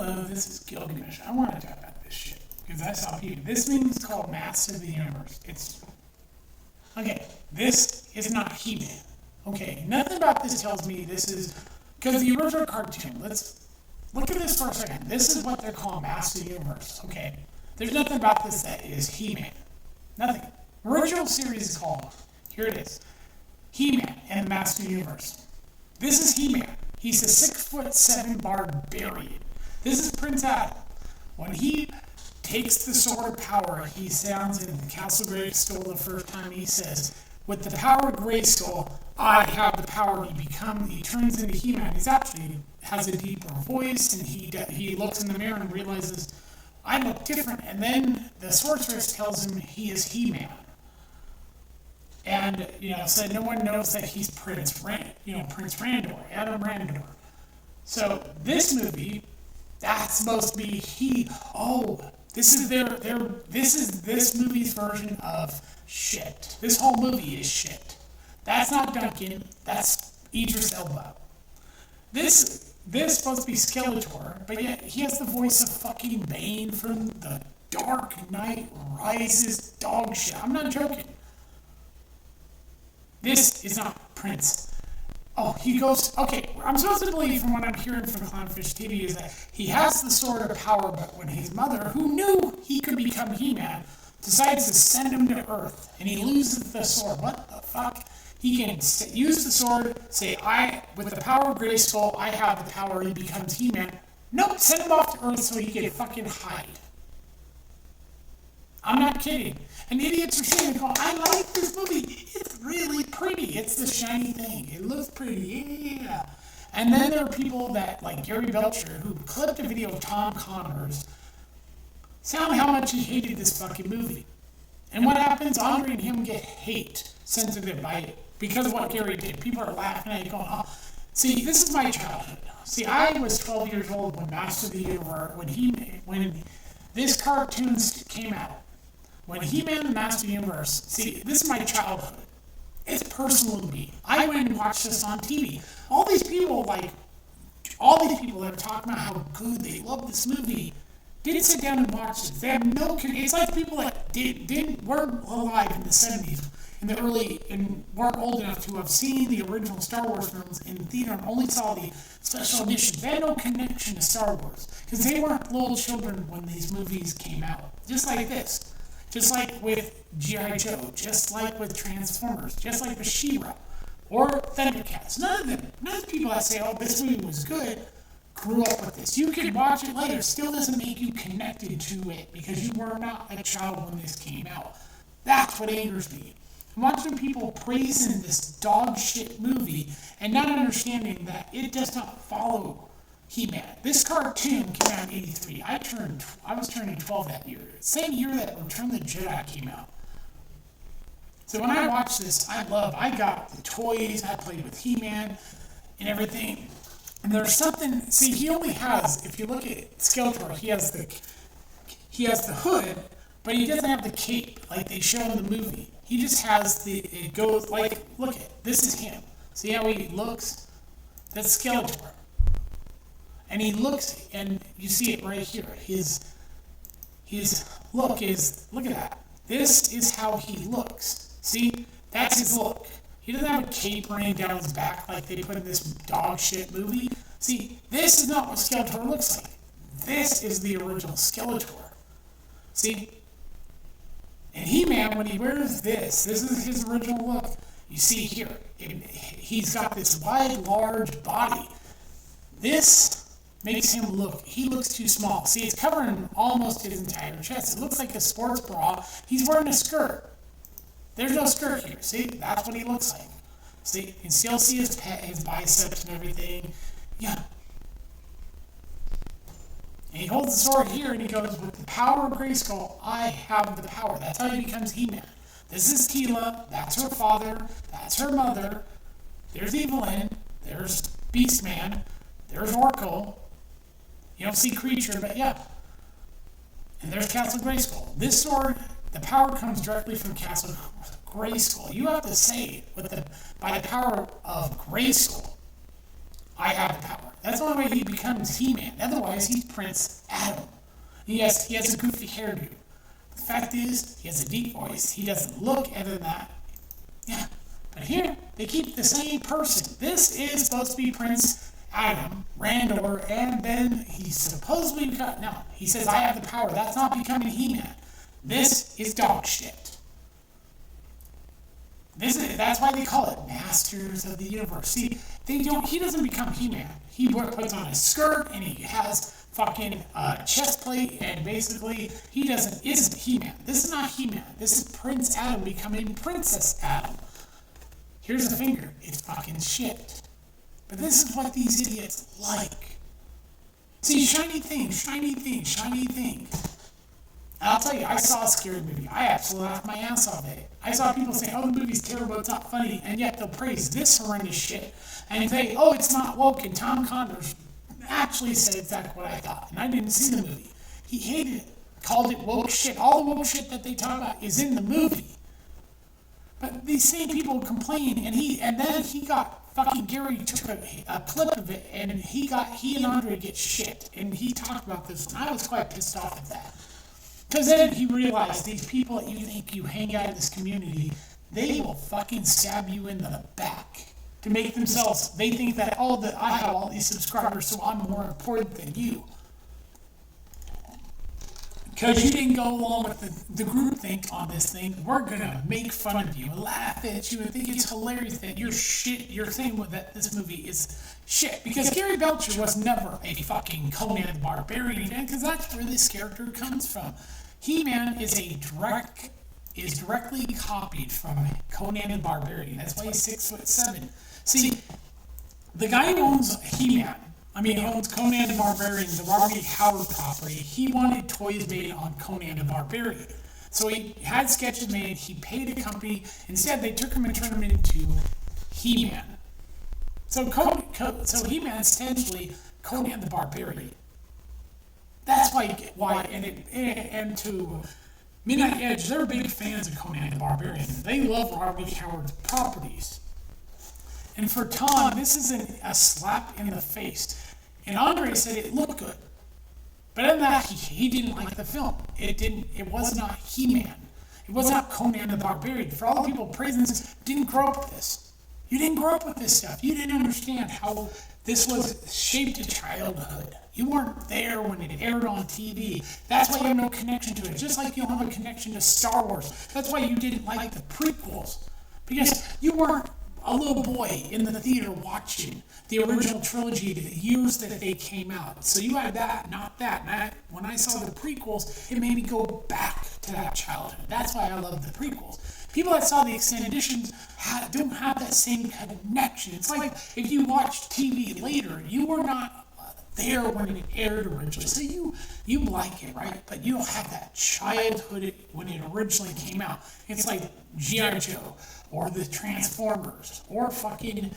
Hello, this is Gilgamesh. I want to talk about this shit because I saw people. This thing is called Mastersof the Universe. Okay. This is not He-Man. Okay, nothing about this tells me this is because the original cartoon. Let's look at this for a second. This is what they're calling Mastersof the Universe. Okay, there's nothing about this that is He-Man. Nothing. Original series is called. Here it is. He-Man and the Mastersof the Universe. This is He-Man. He's a 6'7" barbarian. This is Prince Adam. When he takes the sword of power, he sounds in the Castle Grayskull the first time he says, "With the power of Grayskull, I have the power." He turns into He-Man. He actually has a deeper voice, and he looks in the mirror and realizes, I look different. And then the sorceress tells him he is He-Man. And, so no one knows that he's Prince Randor, Adam Randor. So this movie, that's supposed to be this is this movie's version of shit. This whole movie is shit. That's not Duncan, that's Idris Elba. This is supposed to be Skeletor, but yet he has the voice of fucking Bane from the Dark Knight Rises dog shit. I'm not joking. This is not Prince. He goes, okay, I'm supposed to believe from what I'm hearing from Clownfish TV is that he has the sword of power, but when his mother, who knew he could become He-Man, decides to send him to Earth, and he loses the sword. What the fuck? He can use the sword, say, with the power of Grayskull, I have the power, he becomes He-Man. Nope, send him off to Earth so he can fucking hide. I'm not kidding. And idiots are saying, I like this movie. It's really pretty. It's the shiny thing. It looks pretty. Yeah. And then there are people that, like Gary Belcher, who clipped a video of Tom Connors, saying how much he hated this fucking movie. And what happens? Andre and him get hate sensitive by it because of what Gary did. People are laughing at it going, See, this is my childhood. See, I was 12 years old when Mastersof the Universe, when this cartoon came out. When He-Man and the Mastersof the Universe, see, this is my childhood. It's personal to me. I went and watched this on TV. All these people that are talking about how good they love this movie didn't sit down and watch it. They have it's like people that weren't alive in the 70s, and weren't old enough to have seen the original Star Wars films in theater and only saw the special editions. They had no connection to Star Wars because they weren't little children when these movies came out. Just like this. Just like with G.I. Joe, just like with Transformers, just like with She-Ra, or Thundercats. None of the people that say, this movie was good, grew up with this. You can watch it later, still doesn't make you connected to it, because you were not a child when this came out. That's what angers me. I'm watching people praising this dog shit movie, and not understanding that it does not follow He-Man. This cartoon came out in '83. I was turning 12 that year. Same year that Return of the Jedi came out. So when I watched this, I got the toys, I played with He-Man and everything. And there's something, he only has, if you look at Skeletor, he has the hood, but he doesn't have the cape like they show in the movie. He just has it goes like, look at, this is him. See how he looks? That's Skeletor. And he looks, and you see it right here. Look at that. This is how he looks. See, that's his look. He doesn't have a cape running down his back like they put in this dog shit movie. See, this is not what Skeletor looks like. This is the original Skeletor. See? And He-Man, when he wears this is his original look. You see here, he's got this wide, large body. This makes him he looks too small. See, it's covering almost his entire chest. It looks like a sports bra. He's wearing a skirt. There's no skirt here. See, that's what he looks like. See, you can still see his biceps and everything. Yeah. And he holds the sword here and he goes, with the power of Grayskull, I have the power. That's how he becomes He-Man. This is Teela. That's her father. That's her mother. There's Evelyn. There's Beastman. There's Orko. You don't see Creature, but yeah. And there's Castle Grayskull. This sword, the power comes directly from Castle Grayskull. You have to say, by the power of Grayskull, I have the power. That's the only way he becomes He-Man. Otherwise, he's Prince Adam. Yes, he has a goofy hairdo. The fact is, he has a deep voice. He doesn't look other than that. Yeah, but here, they keep the same person. This is supposed to be Prince Adam, Randor, and then he supposedly got, no, he says, I have the power. That's not becoming He-Man. This is dog shit. That's why they call it Masters of the Universe. See, he doesn't become He-Man. He puts on a skirt and he has fucking chest plate, and basically he isn't He-Man. This is not He-Man. This is Prince Adam becoming Princess Adam. Here's the finger. It's fucking shit. But this is what these idiots like. See, shiny thing, shiny thing, shiny thing. And I'll tell you, I saw a scary movie. I absolutely laughed my ass off it. I saw people saying, oh, the movie's terrible, it's not funny, and yet they'll praise this horrendous shit and say, oh, it's not woke, and Tom Condors actually said exactly what I thought, and I didn't see the movie. He hated it, called it woke shit. All the woke shit that they talk about is in the movie. But these same people complain, and then he got fucking Gary took a clip of it, and he and Andre get shit, and he talked about this, and I was quite pissed off at that. Because then he realized these people that you think you hang out in this community, they will fucking stab you in the back to make themselves, they think that, I have all these subscribers, so I'm more important than you. Because you didn't go along with the groupthink on this thing, we're going to make fun of you and laugh at you and think it's hilarious that you're saying that this movie is shit. Because Gary Belcher was never a fucking Conan the Barbarian, because that's where this character comes from. He-Man is directly copied from Conan the Barbarian. That's why he's 6'7". See, the guy who owns He-Man, owns Conan the Barbarian, the Robert E. Howard property, he wanted toys made on Conan the Barbarian. So he had sketches made, he paid a company, instead they took him and turned him into He-Man. So He-Man is essentially Conan the Barbarian. That's why, and to Midnight Edge, they're big fans of Conan the Barbarian. They love Robert E. Howard's properties. And for Tom, this isn't a slap in the face. And Andre said it looked good. But other than that, he didn't like the film. It was not He-Man. It was not Conan the Barbarian. For all the people praising this, didn't grow up with this. You didn't grow up with this stuff. You didn't understand how this was shaped to childhood. You weren't there when it aired on TV. That's why you have no connection to it. Just like you don't have a connection to Star Wars. That's why you didn't like the prequels. Because you weren't a little boy in the theater watching the original trilogy the years that they came out. So you had that, not that. And when I saw the prequels, it made me go back to that childhood. That's why I love the prequels. People that saw the extended editions don't have that same connection. It's like if you watched TV later, you were not there when it aired originally. So you like it, right? But you don't have that childhood when it originally came out. It's like G.I. Joe, or the Transformers, or fucking,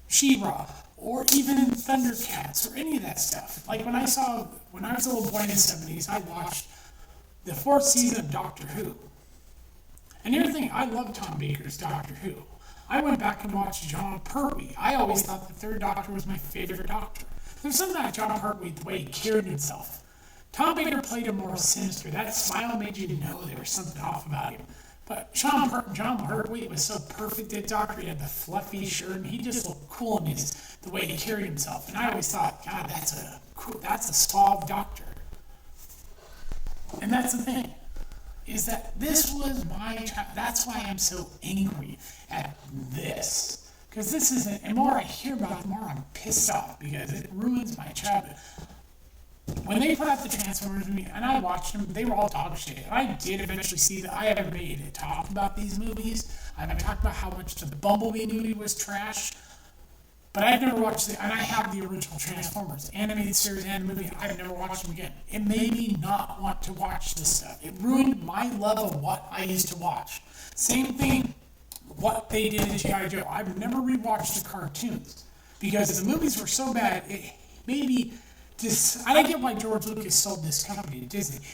She-Ra, or even Thundercats, or any of that stuff. Like when I was a little boy in the 70s, I watched the 4th season of Doctor Who. And here's the thing, I love Tom Baker's Doctor Who. I went back and watched John Pertwee. I always thought the 3rd Doctor was my favorite Doctor. There's something about John Pertwee, the way he carried himself. Tom Baker played him more sinister. That smile made you know there was something off about him. But John Pertwee was so perfect at Doctor. He had the fluffy shirt, and he just looked cool in the way he carried himself. And I always thought, God, that's a suave Doctor. And that's the thing, is that this was that's why I'm so angry at this. Because this isn't, and the more I hear about it, the more I'm pissed off, because it ruins my childhood. When they put out the Transformers movie, and I watched them, they were all dog shit. I did eventually see that. I haven't made a talk about these movies. I haven't talked about how much the Bumblebee movie was trash. But I've never watched and I have the original Transformers, animated series and movie. I've never watched them again. It made me not want to watch this stuff. It ruined my love of what I used to watch. Same thing, what they did in G.I. Joe. I've never rewatched the cartoons, because the movies were so bad, it made me I don't get why George Lucas sold this company to Disney.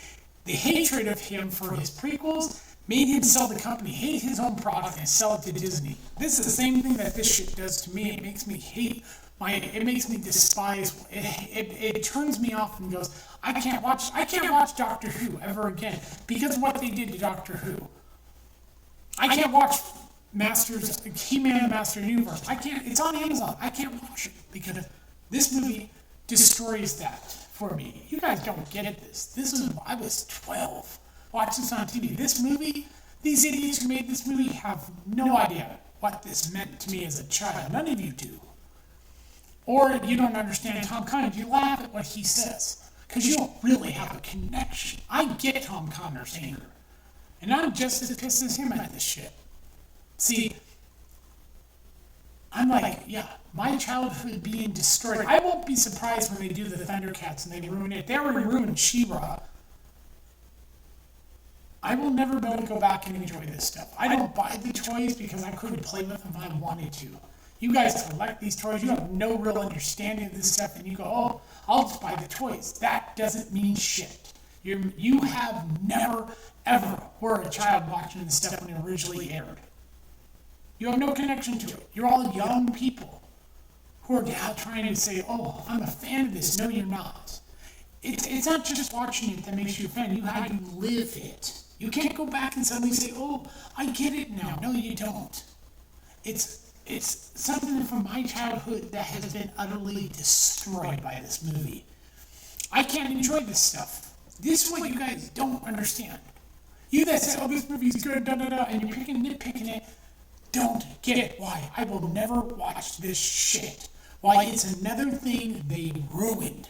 The hatred of him for his prequels made him sell the company, hate his own product, and sell it to Disney. This is the same thing that this shit does to me. It makes me hate it makes me despise. It turns me off and goes, I can't watch Doctor Who ever again because of what they did to Doctor Who. I can't watch He-Man, Master of the Universe. I can't. It's on Amazon. I can't watch it because this movie destroys that for me. You guys don't get this. I was 12. Watch this on TV. This movie, these idiots who made this movie have no idea what this meant to me as a child. None of you do. Or you don't understand Tom Connor. You laugh at what he says because you don't really have a connection. I get Tom Connor's anger. And I'm just as pissed as him at this shit. See, I'm like, yeah, my childhood being destroyed. I won't be surprised when they do the Thundercats and they ruin it. They already ruined She-Ra. I will never be able to go back and enjoy this stuff. I don't buy the toys because I couldn't play with them if I wanted to. You guys collect these toys, you have no real understanding of this stuff, and you go, oh, I'll just buy the toys. That doesn't mean shit. You have never, ever were a child watching this stuff when it originally aired. You have no connection to it. You're all young people who are now trying to say, oh, I'm a fan of this. No, you're not. It's not just watching it that makes you a fan. You have to live it. You can't go back and suddenly say, oh, I get it now. No, you don't. It's something from my childhood that has been utterly destroyed by this movie. I can't enjoy this stuff. This is what you guys don't understand. You that say, oh, this movie's good, and you're nitpicking it, don't get why. I will never watch this shit. Why it's another thing they ruined.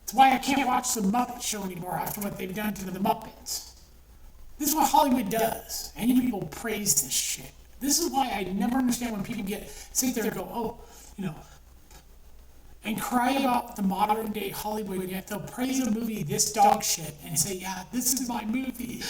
It's why I can't watch the Muppet Show anymore after what they've done to the Muppets. This is what Hollywood does, and you people praise this shit. This is why I never understand when people sit there and go, oh, and cry about the modern day Hollywood, and yet they'll praise a movie this dog shit and say, yeah, this is my movie.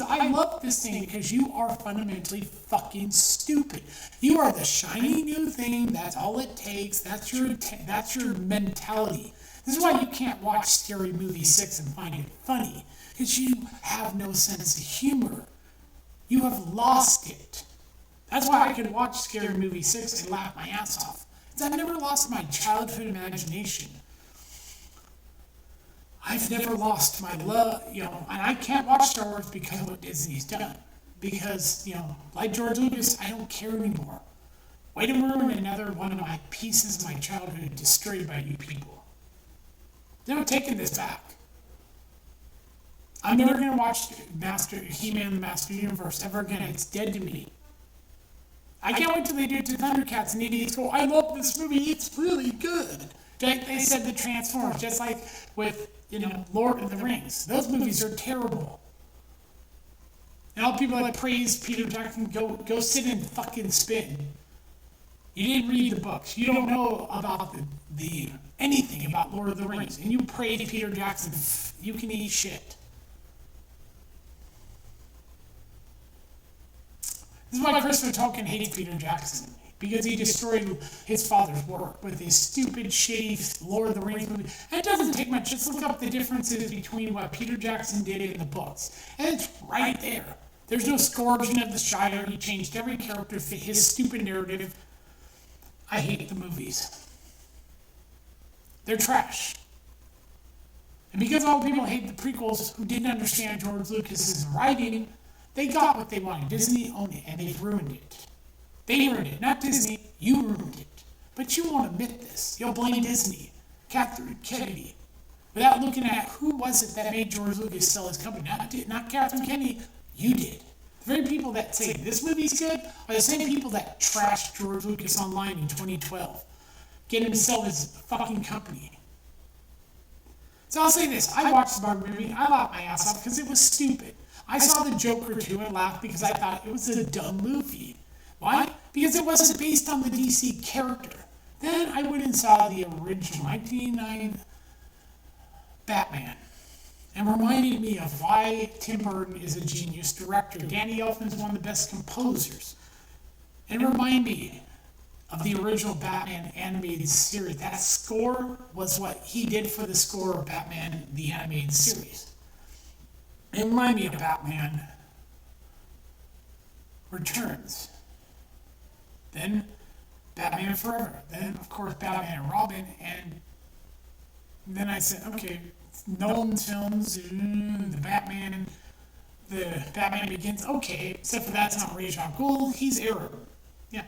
I love this thing because you are fundamentally fucking stupid. You are the shiny new thing. That's all it takes. That's your mentality. This is why you can't watch Scary Movie 6 and find it funny, because you have no sense of humor. You have lost it. That's why I can watch Scary Movie 6 and laugh my ass off. Because I've never lost my childhood imagination. I've never lost my love, and I can't watch Star Wars because of what Disney's done. Because, like George Lucas, I don't care anymore. Way to ruin another one of my pieces of my childhood destroyed by you people. They're not taking this back. I'm never going to watch He-Man, the Master of the Universe ever again. It's dead to me. I can't wait till they do it to Thundercats and idiots go, I love this movie, it's really good. They said the Transformers, just like with, Lord of the Rings. Those movies are terrible. And all people that praise Peter Jackson, go sit and fucking spin. You didn't read the books. You don't know about the anything about Lord of the Rings. And you praise Peter Jackson, you can eat shit. This is why Christopher Tolkien hates Peter Jackson, because he destroyed his father's work with his stupid, shitty Lord of the Rings movie. And it doesn't take much. Just look up the differences between what Peter Jackson did in the books. And it's right there. There's no Scourging of the Shire. He changed every character to fit his stupid narrative. I hate the movies. They're trash. And because all the people hate the prequels who didn't understand George Lucas's writing, they got what they wanted. Disney owned it, and they ruined it. They ruined it, not Disney. You ruined it. But you won't admit this. You'll blame Disney, Catherine Kennedy, without looking at who was it that made George Lucas sell his company. Not Catherine Kennedy. You did. The very people that say this movie's good are the same people that trashed George Lucas online in 2012. Get him to sell his fucking company. So I'll say this. I watched the Barbie movie. I laughed my ass off because it was stupid. I saw the Joker too and laughed because I thought it was a dumb movie. Why? Because it wasn't based on the DC character. Then I went and saw the original 1989 Batman and reminded me of why Tim Burton is a genius director. Danny Elfman's one of the best composers. And remind me of the original Batman animated series. That score was what he did for the score of Batman, the animated series. It reminded me of Batman Returns. Then Batman Forever. Then, of course, Batman and Robin. And then I said, okay, Nolan's films, the Batman Begins, okay, except for that's not Ra's al Ghul, he's Arab. Yeah.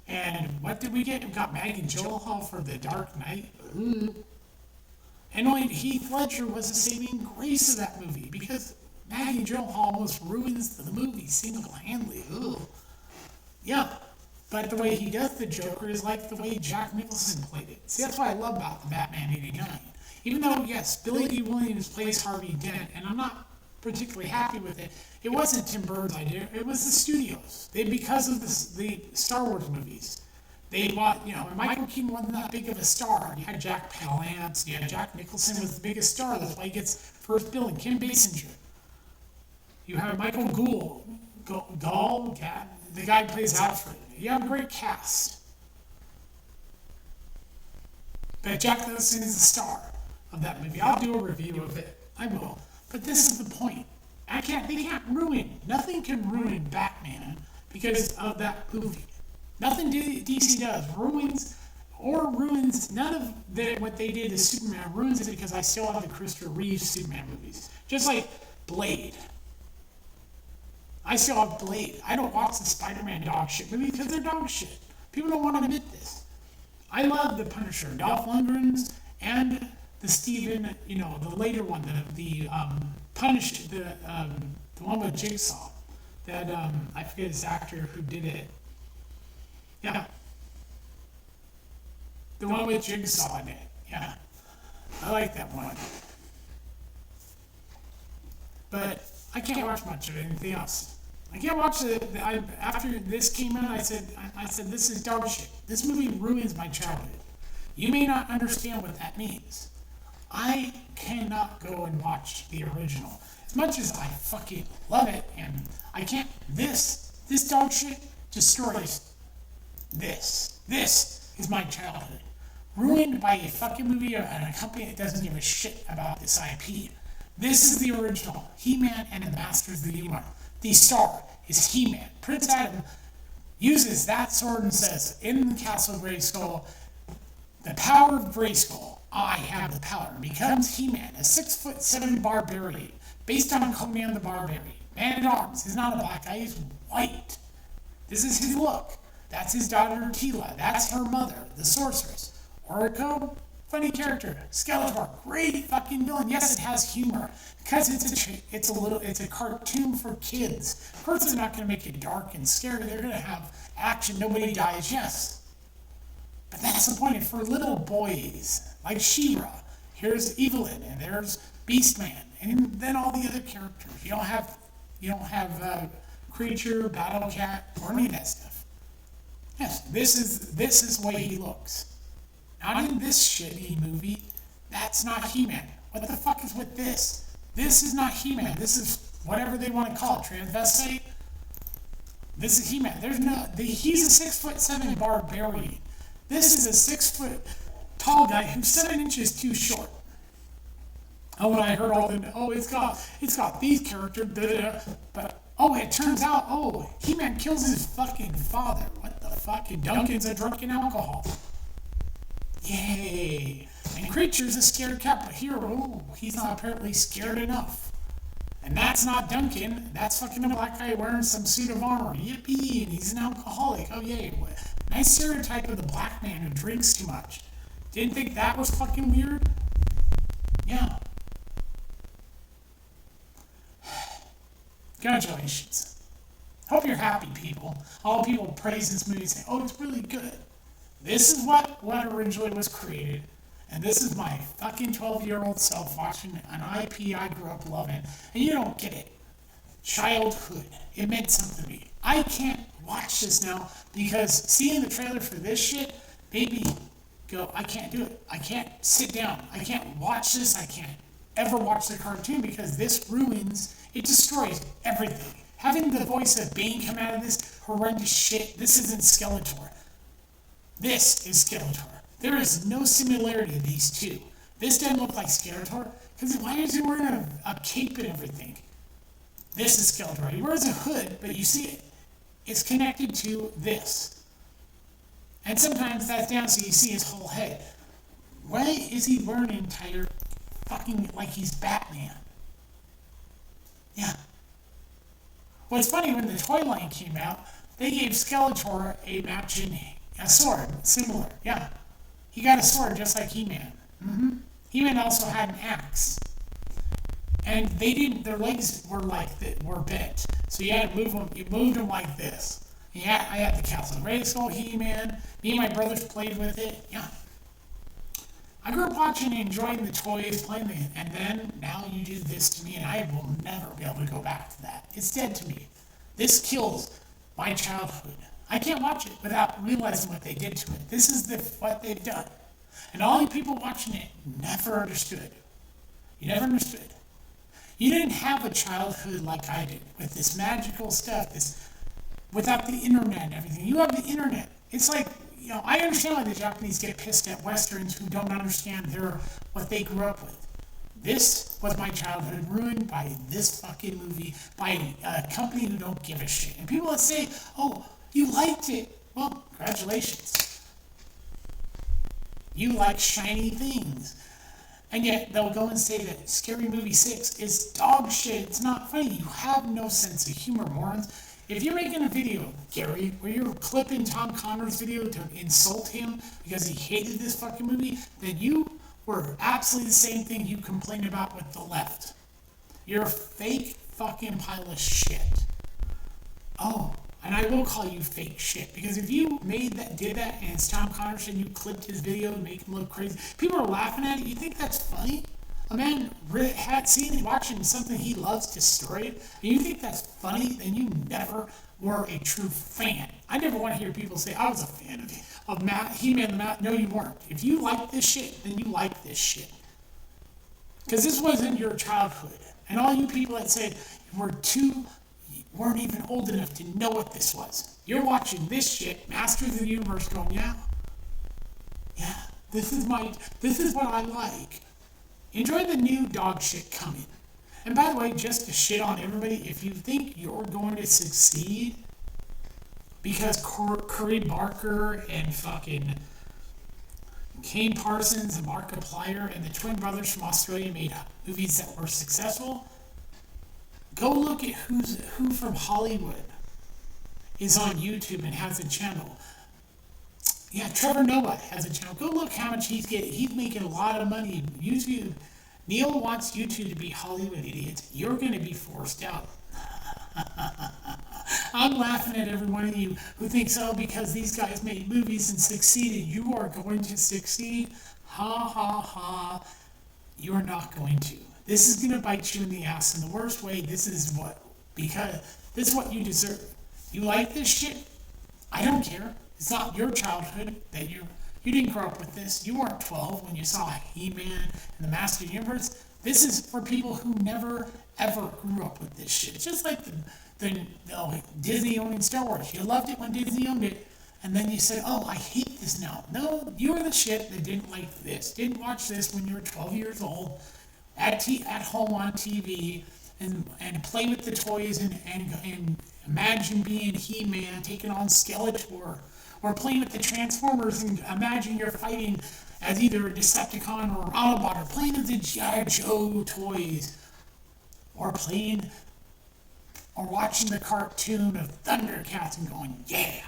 And what did we get? We got Maggie Gyllenhaal for The Dark Knight. Ooh. And only Heath Ledger was the saving grace of that movie, because Maggie Gyllenhaal almost ruins the movie single-handedly. Ooh. Yeah. But the way he does the Joker is like the way Jack Nicholson played it. See, that's what I love about the Batman '89. Even though, yes, Billy D. Williams plays Harvey Dent, and I'm not particularly happy with it. It wasn't Tim Burton's idea. It was the studios. Because of the Star Wars movies. They bought, Michael Keaton wasn't that big of a star. You had Jack Palance, you had Jack Nicholson was the biggest star. That's why he gets first billing. Kim Basinger. You have Michael Gould, the guy who plays Alfred. You have a great cast. But Jack Nicholson is the star of that movie. I'll do a review of it. I will. But this is the point. They can't ruin. Nothing can ruin Batman because of that movie. Nothing DC does ruins none of what they did to Superman ruins it, because I still have the Christopher Reeve Superman movies. Just like Blade. I still have Blade. I don't watch the Spider-Man dog shit movies because they're dog shit. People don't want to admit this. I love the Punisher, Dolph Lundgren's, and the Steven, the later one, the Punished, the one with Jigsaw. That I forget his actor who did it. Yeah. The one with Jigsaw in it. Yeah. I like that one. But I can't watch much of anything else. I can't watch it. After this came out, I said, this is dog shit. This movie ruins my childhood. You may not understand what that means. I cannot go and watch the original. As much as I fucking love it, and I can't, this dog shit destroys this. This is my childhood. Ruined by a fucking movie and a company that doesn't give a shit about this IP. This is the original. He-Man and the Masters of the Universe. The star is He-Man. Prince Adam uses that sword and says, in the Castle of Grayskull, the power of Grayskull, I have the power. And becomes He-Man, a 6'7" barbarian, based on Conan the Barbarian. Man at Arms. He's not a black guy, he's white. This is his look. That's his daughter Tila. That's her mother, the sorceress. Orko, funny character. Skeletor, great fucking villain. Yes, it has humor because it's a cartoon for kids. Of course, they're not going to make it dark and scary. They're going to have action. Nobody dies. Yes, but that's the point. For little boys like She-Ra, here's Evelyn, and there's Beastman, and then all the other characters. You don't have Creature, Battle Cat, or any of that stuff. Yes, this is the way he looks. Not in this shitty movie. That's not He-Man. What the fuck is with this? This is not He-Man. This is whatever they want to call it. Transvestite. This is He-Man. He's a 6'7" barbarian. This is a 6 foot tall guy who's 7 inches too short. Oh, when I heard it's got these characters, but it turns out, He-Man kills his fucking father. What the fuck? And Duncan's a drunken alcoholic. Yay! And Creature's a scared cat, but here, he's not apparently scared enough. And that's not Duncan. That's fucking a black guy wearing some suit of armor. Yippee! And he's an alcoholic. Oh, yay. Nice stereotype of the black man who drinks too much. Didn't think that was fucking weird? Yeah. Congratulations. Hope you're happy, people. All people praise this movie and say, it's really good. This is what originally was created, and this is my fucking 12-year-old self watching an IP I grew up loving, and you don't get it. Childhood. It meant something to me. I can't watch this now because seeing the trailer for this shit made me go, I can't do it. I can't sit down. I can't watch this. I can't ever watch the cartoon because this it destroys everything. Having the voice of Bane come out of this horrendous shit, this isn't Skeletor. This is Skeletor. There is no similarity to these two. This doesn't look like Skeletor, because why is he wearing a cape and everything? This is Skeletor. He wears a hood, but you see it. It's connected to this. And sometimes that's down so you see his whole head. Why is he wearing an entire fucking, like he's Batman? Yeah. What's funny, when the toy line came out, they gave Skeletor a matching, a sword, similar, yeah. He got a sword just like He-Man. He-Man also had an axe. And they didn't, their legs were were bent. So you had to move them, you moved them like this. Yeah, I had the castle. Ready to go, He-Man. Me and my brothers played with it, yeah. I grew up watching and enjoying the toys, playing the, and then now you do this to me, and I will never be able to go back to that. It's dead to me. This kills my childhood. I can't watch it without realizing what they did to it. This is what they've done. And all you people watching it never understood. You never understood. You didn't have a childhood like I did, with this magical stuff, without the internet and everything. You have the internet. It's like, I understand why the Japanese get pissed at Westerns who don't understand what they grew up with. This was my childhood, ruined by this fucking movie, by a company who don't give a shit. And people that say, oh, you liked it. Well, congratulations. You like shiny things. And yet they'll go and say that Scary Movie 6 is dog shit. It's not funny. You have no sense of humor, morons. If you're making a video, Gary, where you're clipping Tom Connor's video to insult him because he hated this fucking movie, then you were absolutely the same thing you complain about with the left. You're a fake fucking pile of shit. Oh, and I will call you fake shit, because if you did that, and it's Tom Connor and you clipped his video to make him look crazy, people are laughing at it. You think that's funny? A man watching something he loves destroyed, and you think that's funny? Then you never were a true fan. I never want to hear people say, I was a fan of He-Man the Mountain. No, you weren't. If you like this shit, then you like this shit. Because this wasn't your childhood. And all you people that say weren't even old enough to know what this was. You're watching this shit, Masters of the Universe, going, yeah, this is what I like. Enjoy the new dog shit coming. And by the way, just to shit on everybody, if you think you're going to succeed because Curry Barker and fucking Kane Parsons and Markiplier and the twin brothers from Australia made movies that were successful, go look at who from Hollywood is on YouTube and has a channel. Yeah, Trevor Noah has a channel. Go look how much he's getting. He's making a lot of money. YouTube. Neil wants YouTube to be Hollywood idiots. You're going to be forced out. I'm laughing at every one of you who thinks, oh, because these guys made movies and succeeded, you are going to succeed. Ha, ha, ha. You are not going to. This is going to bite you in the ass in the worst way. This is what you deserve. You like this shit? I don't care. It's not your childhood that you didn't grow up with this. You weren't 12 when you saw He-Man and the Master of the Universe. This is for people who never, ever grew up with this shit. It's just like the Disney owning Star Wars. You loved it when Disney owned it, and then you said, oh, I hate this now. No, you were the shit that didn't like this. Didn't watch this when you were 12 years old, at home on TV, and play with the toys and imagine being He-Man, taking on Skeletor, or playing with the Transformers and imagine you're fighting as either a Decepticon or Autobot, or playing with the G.I. Joe toys, or watching the cartoon of Thundercats and going, yeah.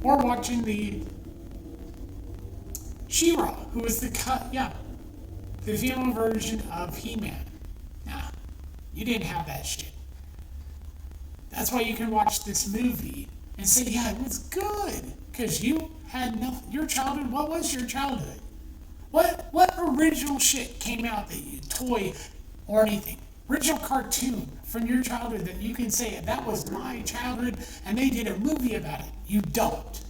Or watching the She-Ra, who was the female version of He-Man. Nah, you didn't have that shit. That's why you can watch this movie and say, yeah, it was good. Because you had your childhood. What was your childhood? What original shit came out toy or anything? Original cartoon from your childhood that you can say, that was my childhood, and they did a movie about it. You don't.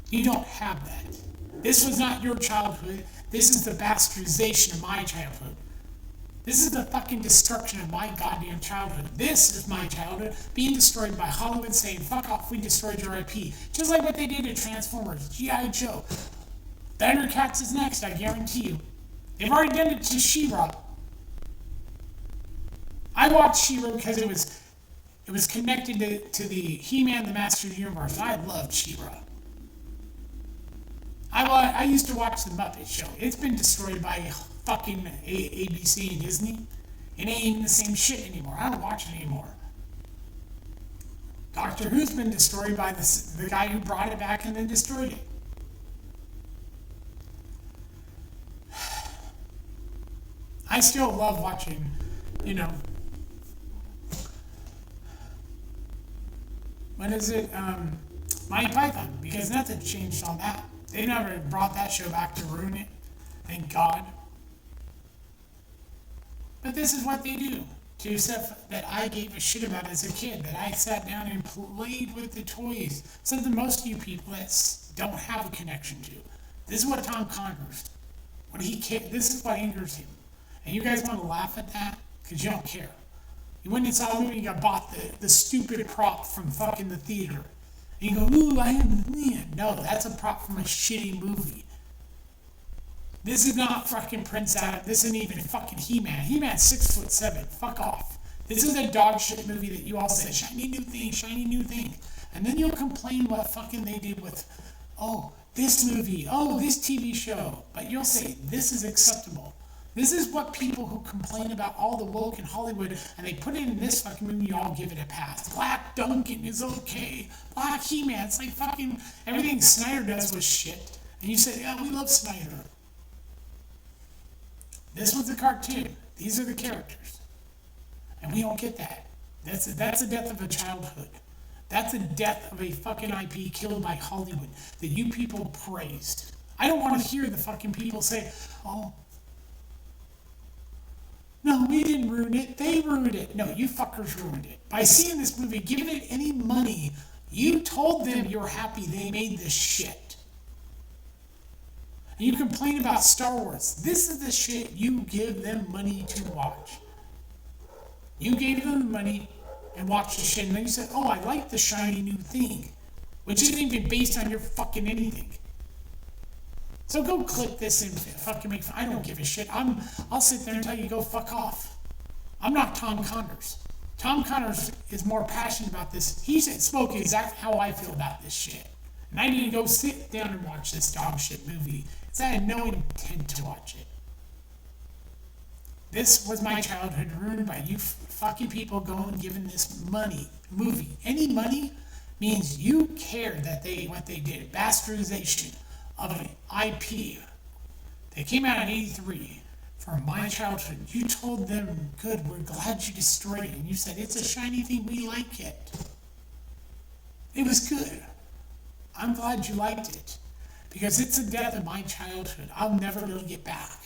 You don't have that. This was not your childhood. This is the bastardization of my childhood. This is the fucking destruction of my goddamn childhood. This is my childhood being destroyed by Hollywood saying, fuck off, we destroyed your IP. Just like what they did to Transformers, G.I. Joe. Thundercats is next, I guarantee you. They've already done it to She-Ra. I watched She-Ra because it It was connected to the He-Man, the Master of the Universe. I loved She-Ra. I used to watch the Muppet Show. It's been destroyed by fucking ABC and Disney. It ain't even the same shit anymore. I don't watch it anymore. Doctor Who's been destroyed by the guy who brought it back and then destroyed it. I still love watching, what is it? Monty Python, because nothing changed on that. They never brought that show back to ruin it. Thank God. But this is what they do to stuff that I gave a shit about as a kid, that I sat down and played with the toys. Something most of you people that don't have a connection to. This is what Tom Connors, this is what angers him. And you guys want to laugh at that? Because you don't care. You went and saw a movie and got bought the stupid prop from fucking the theater. And you go, ooh, I am the man. No, that's a prop from a shitty movie. This is not fucking Prince Adam. This isn't even fucking He-Man. He-Man's 6'7". Fuck off. This is a dog shit movie that you all say, shiny new thing, shiny new thing. And then you'll complain what fucking they did with, oh, this movie, oh, this TV show. But you'll say, this is acceptable. This is what people who complain about all the woke in Hollywood, and they put it in this fucking movie, you all give it a pass. Black Duncan is okay. Black He-Man, it's like fucking everything Snyder does was shit. And you say, yeah, we love Snyder. This one's a cartoon. These are the characters. And we don't get that. That's the death of a childhood. That's the death of a fucking IP killed by Hollywood that you people praised. I don't want to hear the fucking people say, oh, no, we didn't ruin it. They ruined it. No, you fuckers ruined it. By seeing this movie, giving it any money, you told them you're happy they made this shit. And you complain about Star Wars. This is the shit you give them money to watch. You gave them the money and watched the shit, and then you said, oh, I like the shiny new thing, which isn't even based on your fucking anything. So go click this and fucking make fun. I don't give a shit. I'll sit there and tell you go fuck off. I'm not Tom Connors. Tom Connors is more passionate about this. He spoke exactly how I feel about this shit. And I need to go sit down and watch this dog shit movie. Because I had no intent to watch it. This was my childhood ruined by you fucking people going and giving this movie. Any money means you care that what they did. Bastardization of an IP. They came out in 83 from my childhood. You told them, good, we're glad you destroyed it. And you said, it's a shiny thing, we like it. It was good. I'm glad you liked it. Because it's the death of my childhood. I'll never really get back.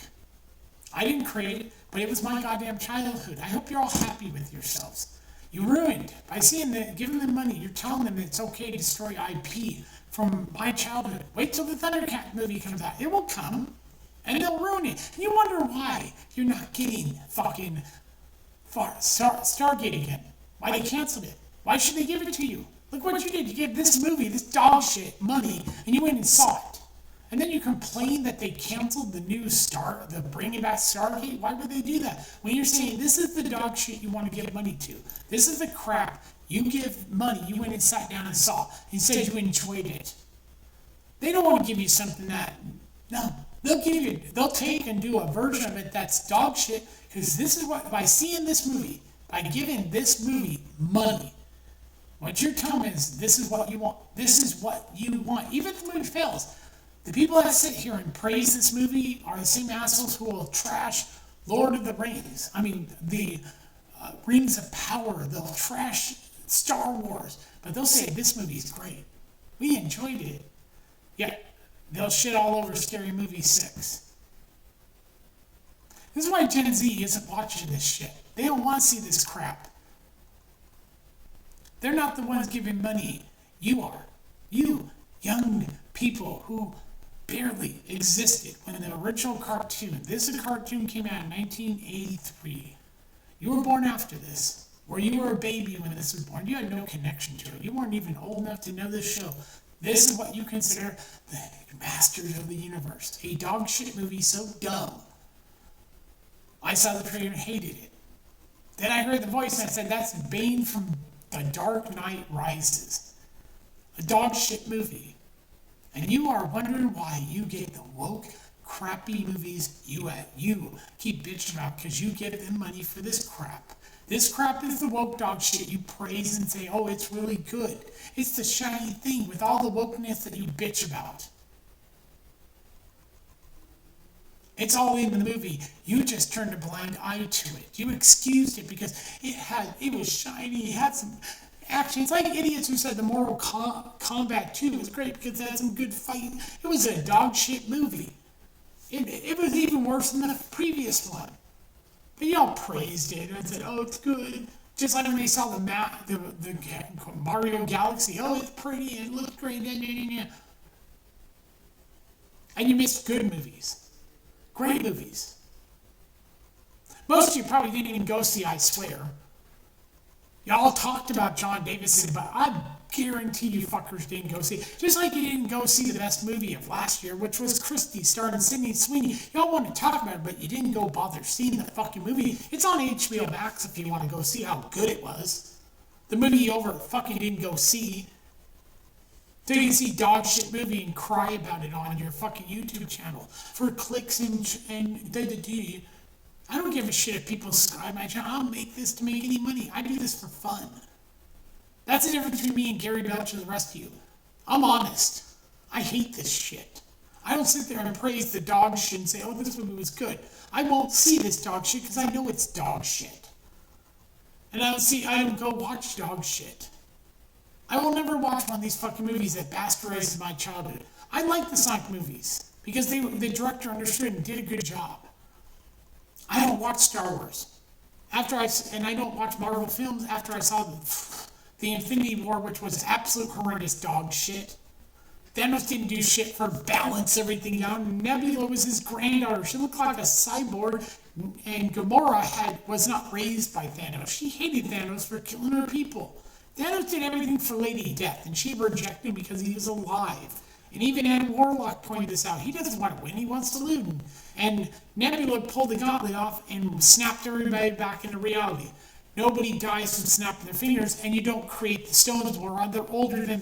I didn't create it, but it was my goddamn childhood. I hope you're all happy with yourselves. You ruined, by giving them money, you're telling them it's okay to destroy IP from my childhood. Wait till the Thundercat movie comes out. It will come, and they'll ruin it. And you wonder why you're not getting fucking Stargate again. Why they canceled it. Why should they give it to you? Look what you did. You gave this movie, this dog shit, money, and you went and saw it. And then you complain that they canceled the Bringing Back Stargate. Why would they do that? When you're saying, this is the dog shit you want to give money to. This is the crap you give money. You went and sat down and saw. And said you enjoyed it. They don't want to give you something no. They'll take and do a version of it that's dog shit. Because this is what, by seeing this movie, by giving this movie money, what you're telling me is, this is what you want. This is what you want. Even if the movie fails. The people that sit here and praise this movie are the same assholes who will trash Lord of the Rings. I mean, the Rings of Power. They'll trash Star Wars. But they'll say, this movie's great. We enjoyed it. Yeah, they'll shit all over Scary Movie 6. This is why Gen Z isn't watching this shit. They don't want to see this crap. They're not the ones giving money. You are. You, young people who barely existed when the original cartoon, this cartoon came out in 1983. You were born after this, or you were a baby when this was born. You had no connection to it. You weren't even old enough to know this show. This is what you consider the Masters of the Universe. A dog shit movie so dumb. I saw the trailer and hated it. Then I heard the voice and I said, that's Bane from The Dark Knight Rises, a dog shit movie, and you are wondering why you get the woke, crappy movies you keep bitching about because you give them money for this crap. This crap is the woke dog shit you praise and say, oh, it's really good. It's the shiny thing with all the wokeness that you bitch about. It's all in the movie. You just turned a blind eye to it. You excused it because it was shiny. It had some action. It's like idiots who said the Mortal Kombat 2 was great because it had some good fighting. It was a dog shit movie. It was even worse than the previous one. But y'all praised it and said, oh, it's good. Just like when they saw the Mario Galaxy. Oh, it's pretty and it looks great. And you missed good movies. Great movies. Most of you probably didn't even go see I Swear. Y'all talked about John Davidson, but I guarantee you fuckers didn't go see it. Just like you didn't go see the best movie of last year, which was Christie, starring Sydney Sweeney. Y'all want to talk about it, but you didn't go bother seeing the fucking movie. It's on HBO Max if you want to go see how good it was. The movie you fucking didn't go see. So you can see dog shit movie and cry about it on your fucking YouTube channel for clicks and da-da-da. I don't give a shit if people subscribe to my channel. I'll make this to make any money. I do this for fun. That's the difference between me and Gary Belcher and the rest of you. I'm honest. I hate this shit. I don't sit there and praise the dog shit and say, oh, this movie was good. I won't see this dog shit because I know it's dog shit. And I don't go watch dog shit. I will never watch one of these fucking movies that bastardizes my childhood. I like the Sonic movies because the director understood and did a good job. I don't watch Star Wars. And I don't watch Marvel films after I saw the Infinity War, which was absolute horrendous dog shit. Thanos didn't do shit for balance everything out. Nebula was his granddaughter. She looked like a cyborg. And Gamora was not raised by Thanos. She hated Thanos for killing her people. Thanos did everything for Lady Death, and she rejected him because he was alive. And even Adam Warlock pointed this out. He doesn't want to win, he wants to lose. And Nebula pulled the gauntlet off and snapped everybody back into reality. Nobody dies from snapping their fingers, and you don't create the stones where they're older than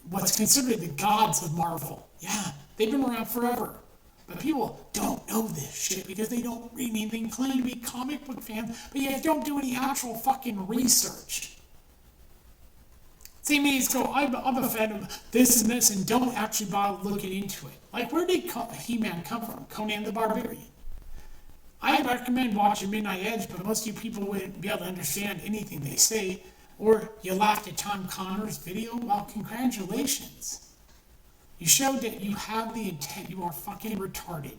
what's considered the gods of Marvel. Yeah, they've been around forever. But people don't know this shit because they don't read anything, claim to be comic book fans, but yet don't do any actual fucking research. Same as go, I'm a fan of this and this, and don't actually bother looking into it. Like, where did He-Man come from? Conan the Barbarian. I recommend watching Midnight Edge, but most of you people wouldn't be able to understand anything they say, or you laughed at Tom Connor's video. Well, congratulations. You showed that you have the intent. You are fucking retarded.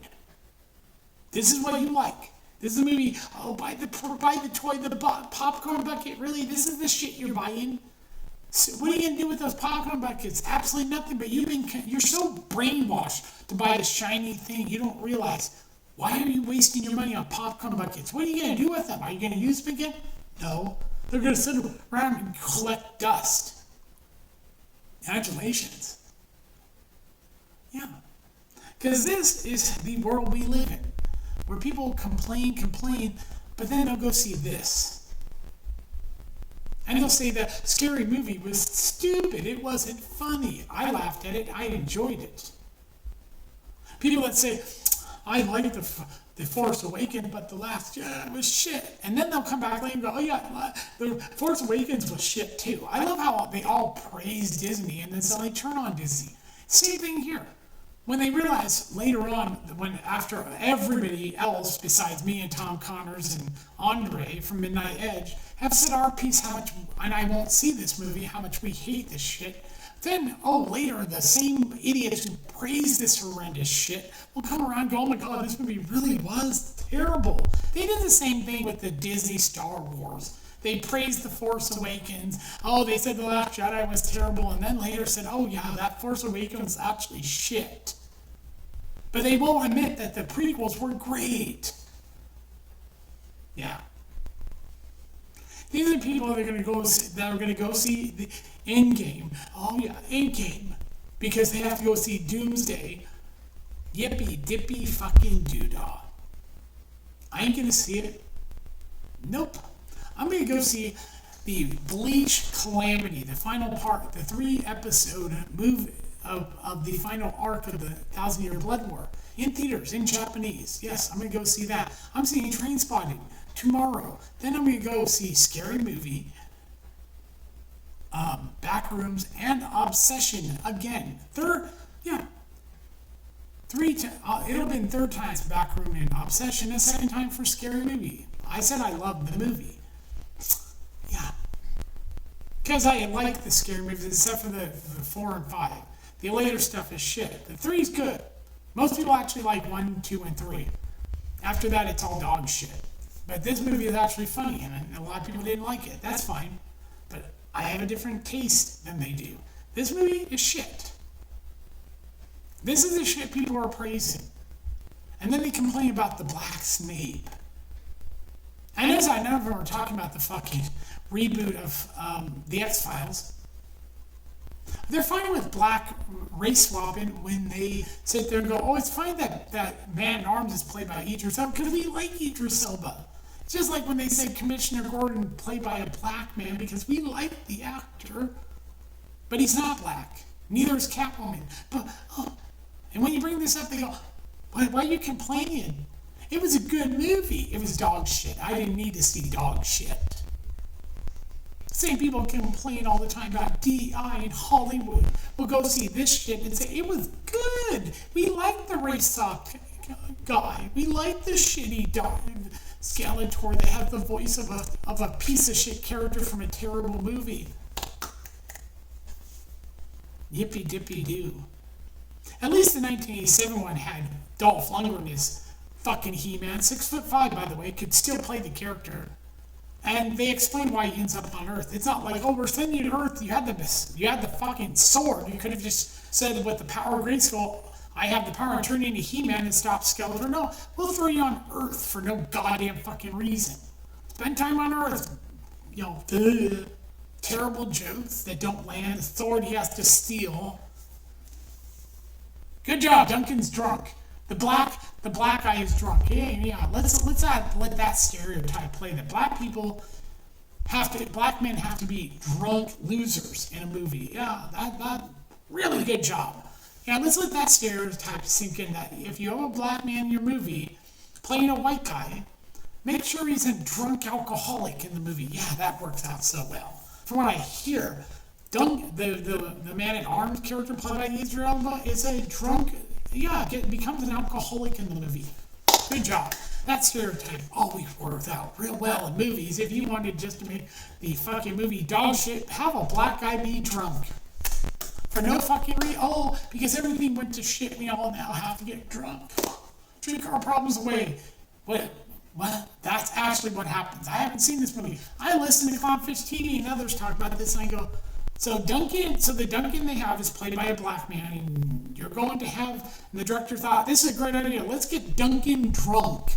This is what you like. This is a movie. Oh, buy the toy, the popcorn bucket. Really, this is the shit you're buying. So what are you gonna do with those popcorn buckets? Absolutely nothing. But you're so brainwashed to buy the shiny thing. You don't realize, why are you wasting your money on popcorn buckets? What are you gonna do with them? Are you gonna use them again? No. They're gonna sit around and collect dust. Congratulations. Yeah, because this is the world we live in, where people complain, but then they'll go see this. And they'll say the scary movie was stupid, it wasn't funny. I laughed at it, I enjoyed it. People that say, I liked the Force Awakens, but the last was shit. And then they'll come back later and go, oh yeah, the Force Awakens was shit too. I love how they all praise Disney and then suddenly turn on Disney. Same thing here. When they realize later on, after everybody else besides me and Tom Connors and Andre from Midnight Edge have said our piece how much, and I won't see this movie, how much we hate this shit, then, later, the same idiots who praise this horrendous shit will come around and go, oh my god, this movie really was terrible. They did the same thing with the Disney Star Wars. They praised The Force Awakens. Oh, they said The Last Jedi was terrible, and then later said, oh yeah, that Force Awakens was actually shit. But they won't admit that the prequels were great. Yeah. These are people that are going to go see the Endgame. Oh yeah, Endgame, because they have to go see Doomsday. Yippee dippy fucking doodah. I ain't gonna see it. Nope. I'm gonna go see the Bleach Calamity, the final part, the 3-episode move of the final arc of the 1,000-Year Blood War in theaters in Japanese. Yes, I'm gonna go see that. I'm seeing Trainspotting tomorrow. Then I'm gonna go see Scary Movie, Backrooms, and Obsession again. It'll have been third time for Backroom and Obsession, and second time for Scary Movie. I said I loved the movie. Yeah. Because I like the scary movies, except for the 4 and 5. The later stuff is shit. The 3 is good. Most people actually like 1, 2, and 3. After that, it's all dog shit. But this movie is actually funny, and a lot of people didn't like it. That's fine. But I have a different taste than they do. This movie is shit. This is the shit people are praising. And then they complain about the Black Snape. And as I know, we're talking about the fucking reboot of the X-Files. They're fine with black race swapping when they sit there and go, oh, it's fine that Man-at-Arms is played by Idris Elba because we like Idris Elba. It's just like when they say Commissioner Gordon played by a black man because we like the actor, but he's not black. Neither is Catwoman. But and when you bring this up, they go, why are you complaining? It was a good movie. It was dog shit. I didn't need to see dog shit. Same people complain all the time about DI in Hollywood. We'll go see this shit and say, it was good. We like the race sock guy. We like the shitty dog Skeletor that has the voice of a piece of shit character from a terrible movie. Yippee dippy doo. At least the 1987 one had Dolph Lundgren as fucking He-Man, 6'5", by the way, could still play the character. And they explain why he ends up on Earth. It's not like, oh, we're sending you to Earth. You had the fucking sword. You could have just said with the power of Grayskull, I have the power to turn into He-Man and stop Skeletor. No, we'll throw you on Earth for no goddamn fucking reason. Spend time on Earth. Terrible jokes that don't land. The sword he has to steal. Good job. Duncan's drunk. The black guy is drunk. Yeah. Let's let that stereotype play that black men have to be drunk losers in a movie. Yeah, that really good job. Yeah, let's let that stereotype sink in that if you have a black man in your movie playing a white guy, make sure he's a drunk alcoholic in the movie. Yeah, that works out so well. From what I hear, the Man-at-Arms character played by Idris Elba is a drunk. Becomes an alcoholic in the movie. Good job. That stereotype always works out real well in movies. If you wanted just to make the fucking movie dog shit, have a black guy be drunk. For no fucking reason. Oh, because everything went to shit, we all now have to get drunk. Drink our problems away. What? That's actually what happens. I haven't seen this movie. I listen to Clownfish TV and others talk about this and I go, So the Duncan they have is played by a black man, and you're going to have, and the director thought, this is a great idea, let's get Duncan drunk.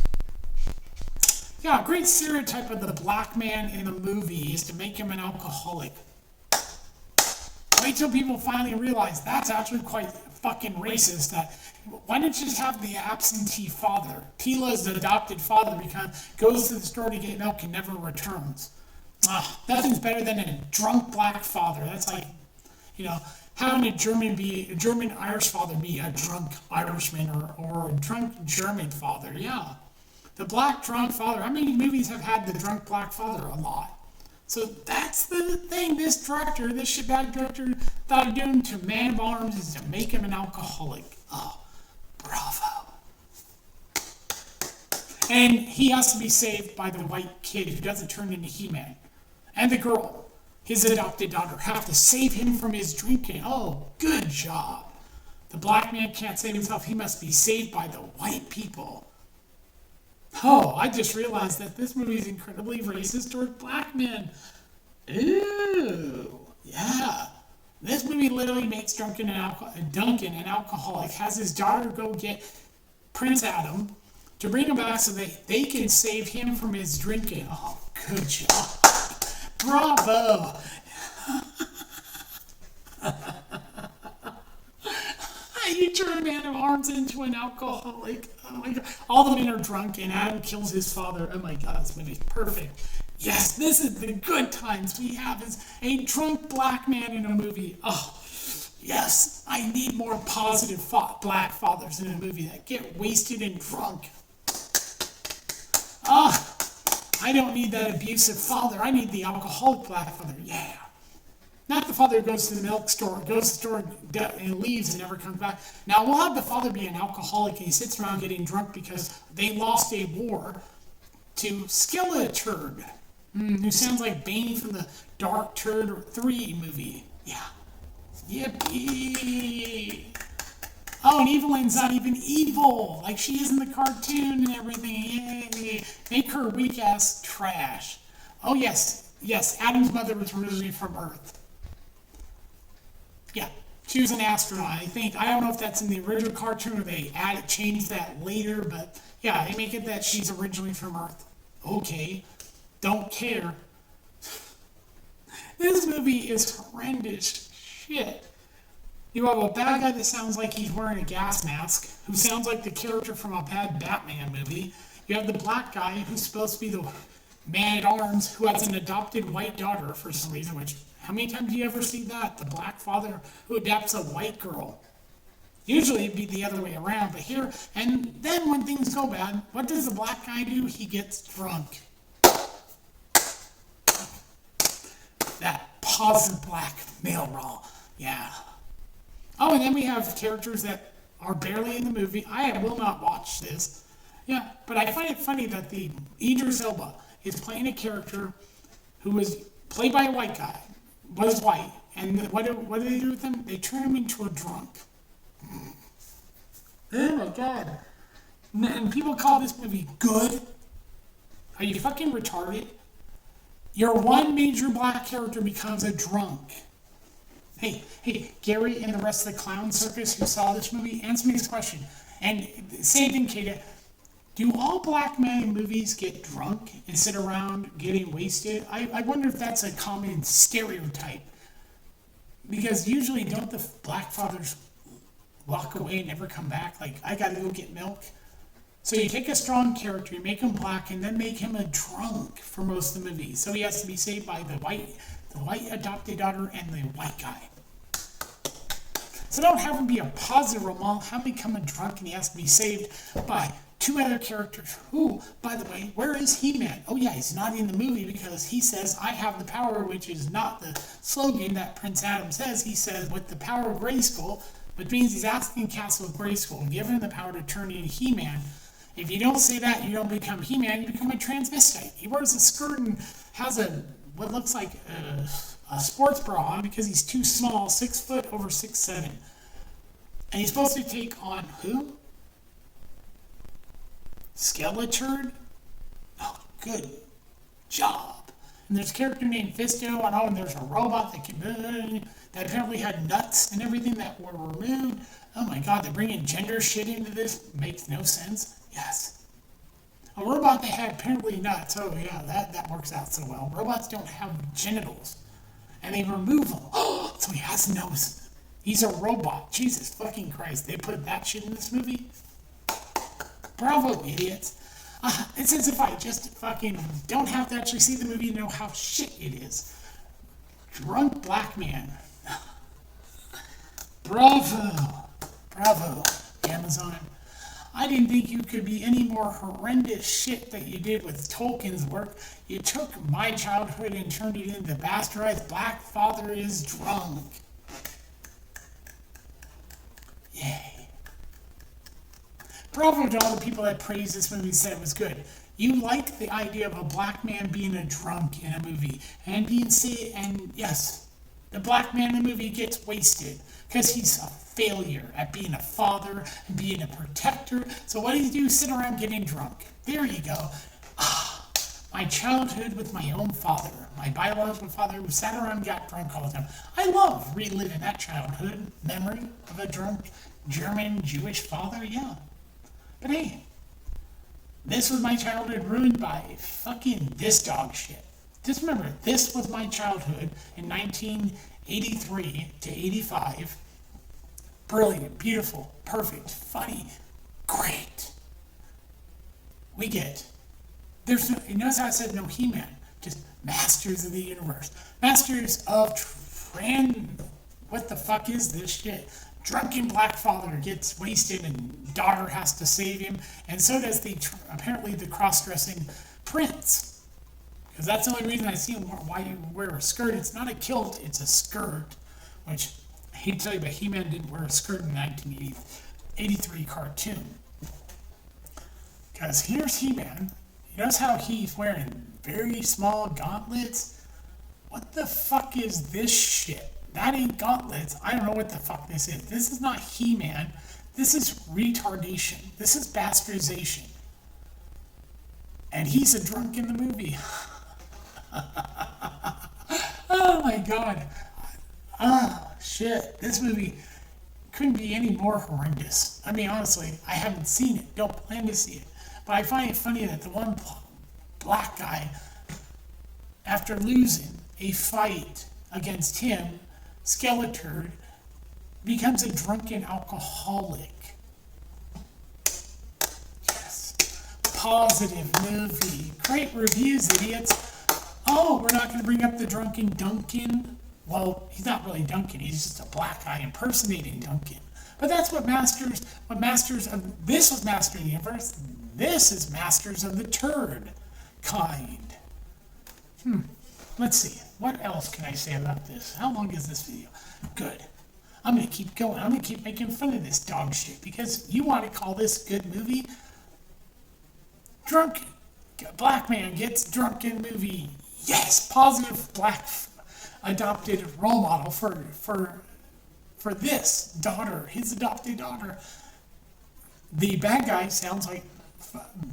Yeah, a great stereotype of the black man in the movie is to make him an alcoholic. Wait till people finally realize that's actually quite fucking racist. Why don't you just have the absentee father? Tila's adopted father goes to the store to get milk and never returns. Nothing's better than a drunk black father. That's like, having a German Irish father be a drunk Irishman or a drunk German father. Yeah. The black drunk father. How many movies have had the drunk black father? A lot. So that's the thing this shitbag director thought of doing to Man-at-Arms is to make him an alcoholic. Oh, bravo. And he has to be saved by the white kid who doesn't turn into He-Man. And the girl, his adopted daughter, have to save him from his drinking. Oh, good job. The black man can't save himself. He must be saved by the white people. Oh, I just realized that this movie is incredibly racist towards black men. Ooh, yeah. This movie literally makes Duncan an alcoholic, has his daughter go get Prince Adam to bring him back so they can save him from his drinking. Oh, good job. Bravo. You turn Man-at-Arms into an alcoholic. Oh my god. All the men are drunk and Adam kills his father. Oh my god, this movie's perfect. Yes, this is the good times we have as a drunk black man in a movie. Oh, yes, I need more positive black fathers in a movie that get wasted and drunk. Ah, I don't need that abusive father. I need the alcoholic black father. Yeah. Not the father who goes to the milk store, goes to the store and leaves and never comes back. Now, we'll have the father be an alcoholic and he sits around getting drunk because they lost a war to Skeleturd, who sounds like Bane from the Dark Turd 3 movie. Yeah. Yippee! Oh, and Evelyn's not even evil, like she is in the cartoon and everything. Yay! Make her weak ass trash. Oh yes, Adam's mother was originally from Earth. Yeah, she was an astronaut. I think I don't know if that's in the original cartoon or they changed that later, but yeah, they make it that she's originally from Earth. Okay, don't care. This movie is horrendous shit. You have a bad guy that sounds like he's wearing a gas mask, who sounds like the character from a bad Batman movie. You have the black guy who's supposed to be the man at arms who has an adopted white daughter for some reason, which, how many times do you ever see that? The black father who adopts a white girl. Usually it'd be the other way around, but here, and then when things go bad, what does the black guy do? He gets drunk. That positive black male role. Yeah. Oh, and then we have characters that are barely in the movie. I will not watch this. Yeah, but I find it funny that the Idris Elba is playing a character who was played by a white guy, was white, and what do they do with him? They turn him into a drunk. Oh my god. And people call this movie good? Are you fucking retarded? Your one major black character becomes a drunk. Hey, Gary and the rest of the clown circus who saw this movie, answer me this question. And same thing, Kata. Do all black men in movies get drunk and sit around getting wasted? I wonder if that's a common stereotype. Because usually don't the black fathers walk away and never come back? Like, I gotta go get milk. So you take a strong character, you make him black, and then make him a drunk for most of the movie. So he has to be saved by the white adopted daughter and the white guy. So don't have him be a positive role model, have him become a drunk and he has to be saved by two other characters. Who, by the way, where is He-Man? Oh yeah, he's not in the movie because he says, I have the power, which is not the slogan that Prince Adam says. He says, with the power of Grayskull, which means he's asking Castle of Grayskull, give him the power to turn into He-Man. If you don't say that, you don't become He-Man, you become a transvestite. He wears a skirt and has what looks like a sports bra on because he's too small, 6 foot over 6'7". And he's supposed to take on who? Skeleturd? Oh, good job. And there's a character named Fisto, and there's a robot that apparently had nuts and everything that were removed. Oh my god, they're bringing gender shit into this? Makes no sense. Yes. A robot that had apparently nuts. Oh yeah, that works out so well. Robots don't have genitals. And they remove them. Oh, so he has nose. He's a robot. Jesus fucking Christ. They put that shit in this movie? Bravo, idiots. It's as if I just fucking don't have to actually see the movie to know how shit it is. Drunk black man. Bravo. Bravo, Amazon. I didn't think you could be any more horrendous shit that you did with Tolkien's work. You took my childhood and turned it into bastardized black father is drunk. Yay. Bravo to all the people that praised this movie and said it was good. You liked the idea of a black man being a drunk in a movie and yes, the black man in the movie gets wasted because he's a failure at being a father and being a protector. So what do you do? Sit around getting drunk. There you go. My childhood with my own father, my biological father who sat around and got drunk all the time. I love reliving that childhood memory of a drunk German Jewish father, yeah. But hey, this was my childhood ruined by fucking this dog shit. Just remember, this was my childhood in 1983 to 85. Brilliant, beautiful, perfect, funny, great. We get. There's no, you notice how I said no He-Man. Just Masters of the Universe. Masters of what the fuck is this shit? Drunken black father gets wasted and daughter has to save him. And so does apparently the cross-dressing prince. Because that's the only reason I see why you wear a skirt. It's not a kilt, it's a skirt. Which, I hate to tell you, but He-Man didn't wear a skirt in the 1983 cartoon. Because here's He-Man. You notice how he's wearing very small gauntlets? What the fuck is this shit? That ain't gauntlets. I don't know what the fuck this is. This is not He-Man. This is retardation. This is bastardization. And he's a drunk in the movie. Oh my god. Oh, shit. This movie couldn't be any more horrendous. I mean, honestly, I haven't seen it. Don't plan to see it. But I find it funny that the one black guy, after losing a fight against him, Skeletor, becomes a drunken alcoholic. Yes. Positive movie. Great reviews, idiots. Oh, we're not going to bring up the drunken Duncan. Well, he's not really Duncan. He's just a black guy impersonating Duncan. But that's what Masters of... This was Masters of the Universe. This is Masters of the Turd kind. Let's see. What else can I say about this? How long is this video? Good. I'm going to keep going. I'm going to keep making fun of this dog shit because you want to call this a good movie? Drunk black man gets drunk in movie. Yes, positive black adopted role model for this daughter, his adopted daughter. The bad guy sounds like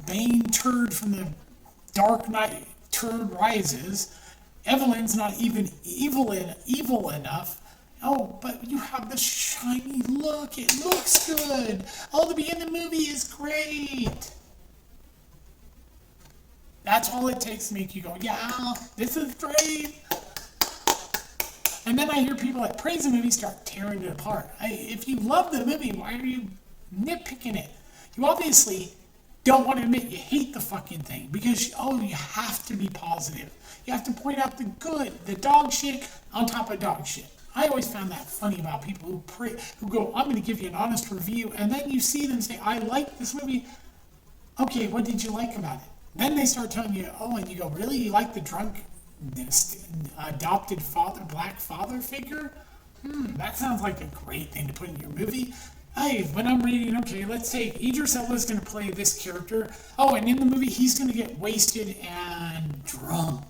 Bane Turd from the Dark Knight. Turd Rises. Evelyn's not even evil enough. Oh, but you have the shiny look. It looks good. Oh, the beginning of the movie is great. That's all it takes to make you go, yeah, this is great. And then I hear people that praise the movie start tearing it apart. If you love the movie, why are you nitpicking it? You obviously don't want to admit you hate the fucking thing because, you have to be positive. You have to point out the good, the dog shit on top of dog shit. I always found that funny about people who go, I'm going to give you an honest review, and then you see them say, I like this movie. Okay, what did you like about it? Then they start telling you, and you go, really? You like the drunk, adopted father, black father figure? That sounds like a great thing to put in your movie. Hey, when I'm reading, let's say Idris Elba is going to play this character. Oh, and in the movie, he's going to get wasted and drunk.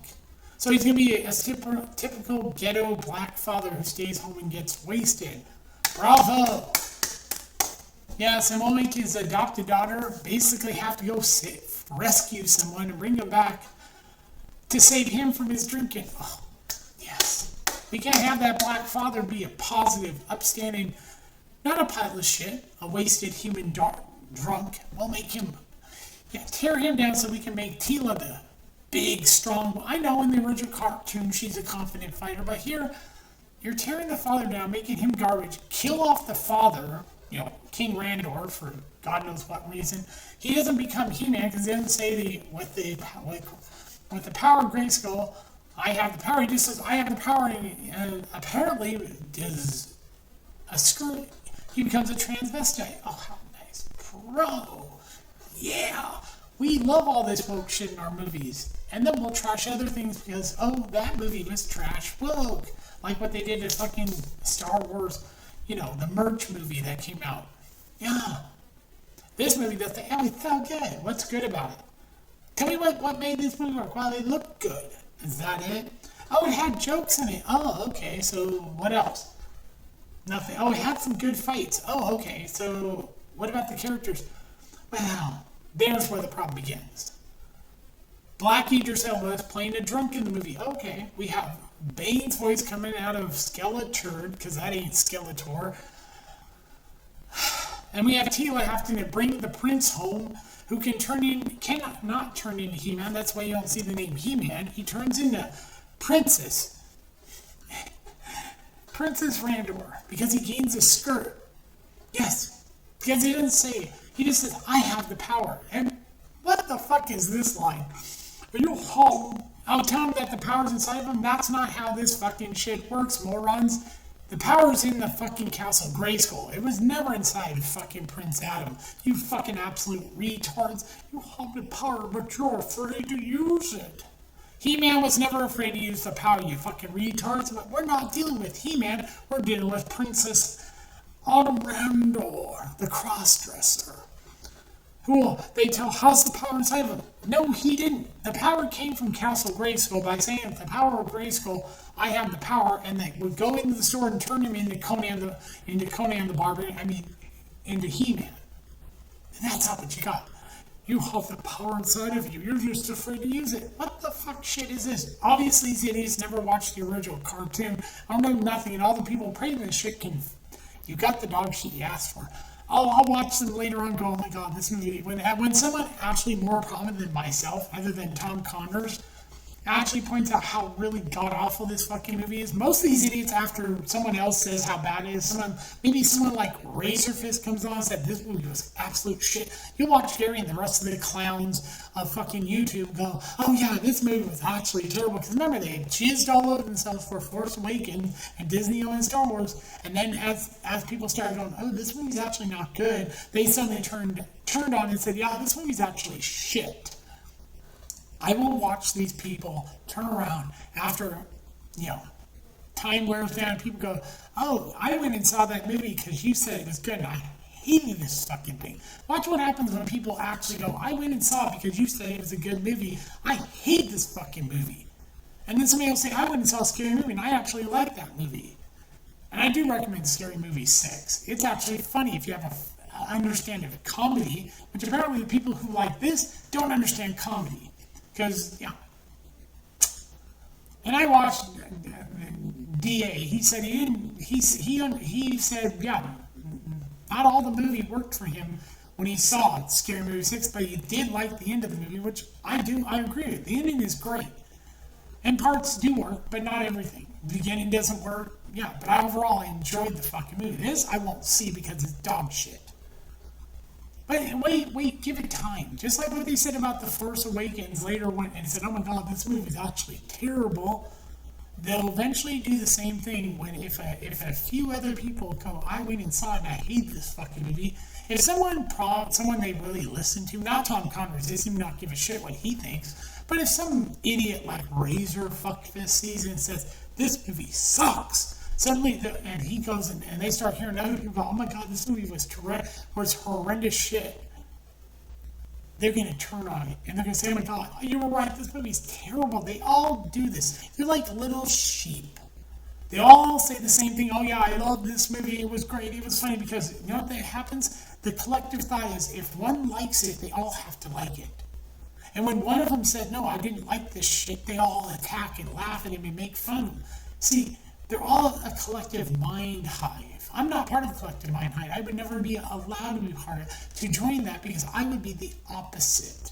So he's going to be a typical ghetto black father who stays home and gets wasted. Bravo! Yes, and we'll make his adopted daughter basically have to go rescue someone and bring him back to save him from his drinking. Oh, yes. We can't have that black father be a positive, upstanding, not a pile of shit, a wasted human drunk. We'll make him, tear him down so we can make Tila the big, strong. I know in the original cartoon she's a confident fighter, but here you're tearing the father down, making him garbage. Kill off the father, King Randor, for God knows what reason. He doesn't become He-Man because he doesn't say with the power of Grayskull, I have the power. He just says, I have the power, and apparently does a screw. He becomes a transvestite. Oh, how nice. Bro. Yeah. We love all this woke shit in our movies. And then we'll trash other things because, that movie was trash woke. Like what they did to fucking Star Wars, the merch movie that came out. Yeah. This movie, it's so good. What's good about it? Tell me what made this movie work. Well, it looked good. Is that it? Oh, it had jokes in it. Oh, okay. So what else? Nothing. Oh, it had some good fights. Oh, okay. So what about the characters? Well, there's where the problem begins. Black Idris Elba is playing a drunk in the movie. Okay. We have Bane's voice coming out of Skeletor, because that ain't Skeletor. And we have Tila having to bring the prince home, who cannot not turn into He-Man. That's why you don't see the name He-Man. He turns into Princess Randor, because he gains a skirt. Yes, because he doesn't say, he just says, I have the power. And what the fuck is this line? Are you home? I'll tell him that the power's inside of him. That's not how this fucking shit works, morons. The power's in the fucking Castle Grayskull. It was never inside fucking Prince Adam. You fucking absolute retards. You have the power, but you're afraid to use it. He-Man was never afraid to use the power, you fucking retards. But we're not dealing with He-Man. We're dealing with Princess Autumn Randor, the crossdresser. Cool. They tell how's the power inside of him. No, he didn't. The power came from Castle Grayskull by saying the power of Grayskull, I have the power, and they would go into the store and turn him into Conan the Barbarian. Into He-Man. And that's how what you got. You have the power inside of you. You're just afraid to use it. What the fuck shit is this? Obviously, these idiots never watched the original cartoon. I don't know nothing, and all the people praising this shit can. You got the dog shit you asked for. I'll watch them later on and go, oh my god, this movie. When someone actually more prominent than myself, other than Tom Connors, actually points out how really god-awful this fucking movie is. Most of these idiots, after someone else says how bad it is, maybe someone like Razorfist comes on and said this movie was absolute shit. You'll watch Gary and the rest of the clowns of fucking YouTube go, oh yeah, this movie was actually terrible. Because remember, they jizzed all over themselves for Force Awakens and Disney and Star Wars. And then as people started going, oh, this movie's actually not good, they suddenly turned on and said, yeah, this movie's actually shit. I will watch these people turn around after, time wears down. People go, oh, I went and saw that movie because you said it was good and I hated this fucking thing. Watch what happens when people actually go, I went and saw it because you said it was a good movie. I hate this fucking movie. And then somebody will say, I went and saw a scary movie and I actually like that movie. And I do recommend Scary Movie 6. It's actually funny if you have an understanding of comedy, which apparently the people who like this don't understand comedy. Because, and I watched DA. He said he said, not all the movie worked for him when he saw Scary Movie 6, but he did like the end of the movie, which I agree with. The ending is great. And parts do work, but not everything. The beginning doesn't work, but overall I enjoyed the fucking movie. This I won't see because it's dog shit. But wait, give it time. Just like what they said about The Force Awakens later when and said, oh my god, this movie is actually terrible. They'll eventually do the same thing when if a few other people go, I went and saw it and I hate this fucking movie. If someone they really listen to, not Tom Connors, they seem to not give a shit what he thinks, but if some idiot like Razor Fuckfist sees it and says, this movie sucks, suddenly, and he goes and they start hearing other people go, oh my god, this movie was horrendous shit. They're going to turn on it, and they're going to say, oh my god, you were right, this movie's terrible. They all do this. They're like little sheep. They all say the same thing, oh yeah, I love this movie, it was great, it was funny, because you know what that happens? The collective thought is, if one likes it, they all have to like it. And when one of them said, no, I didn't like this shit, they all attack and laugh at him and make fun of him. See, they're all a collective mind hive. I'm not part of the collective mind hive. I would never be allowed to be part of it, to join that, because I would be the opposite.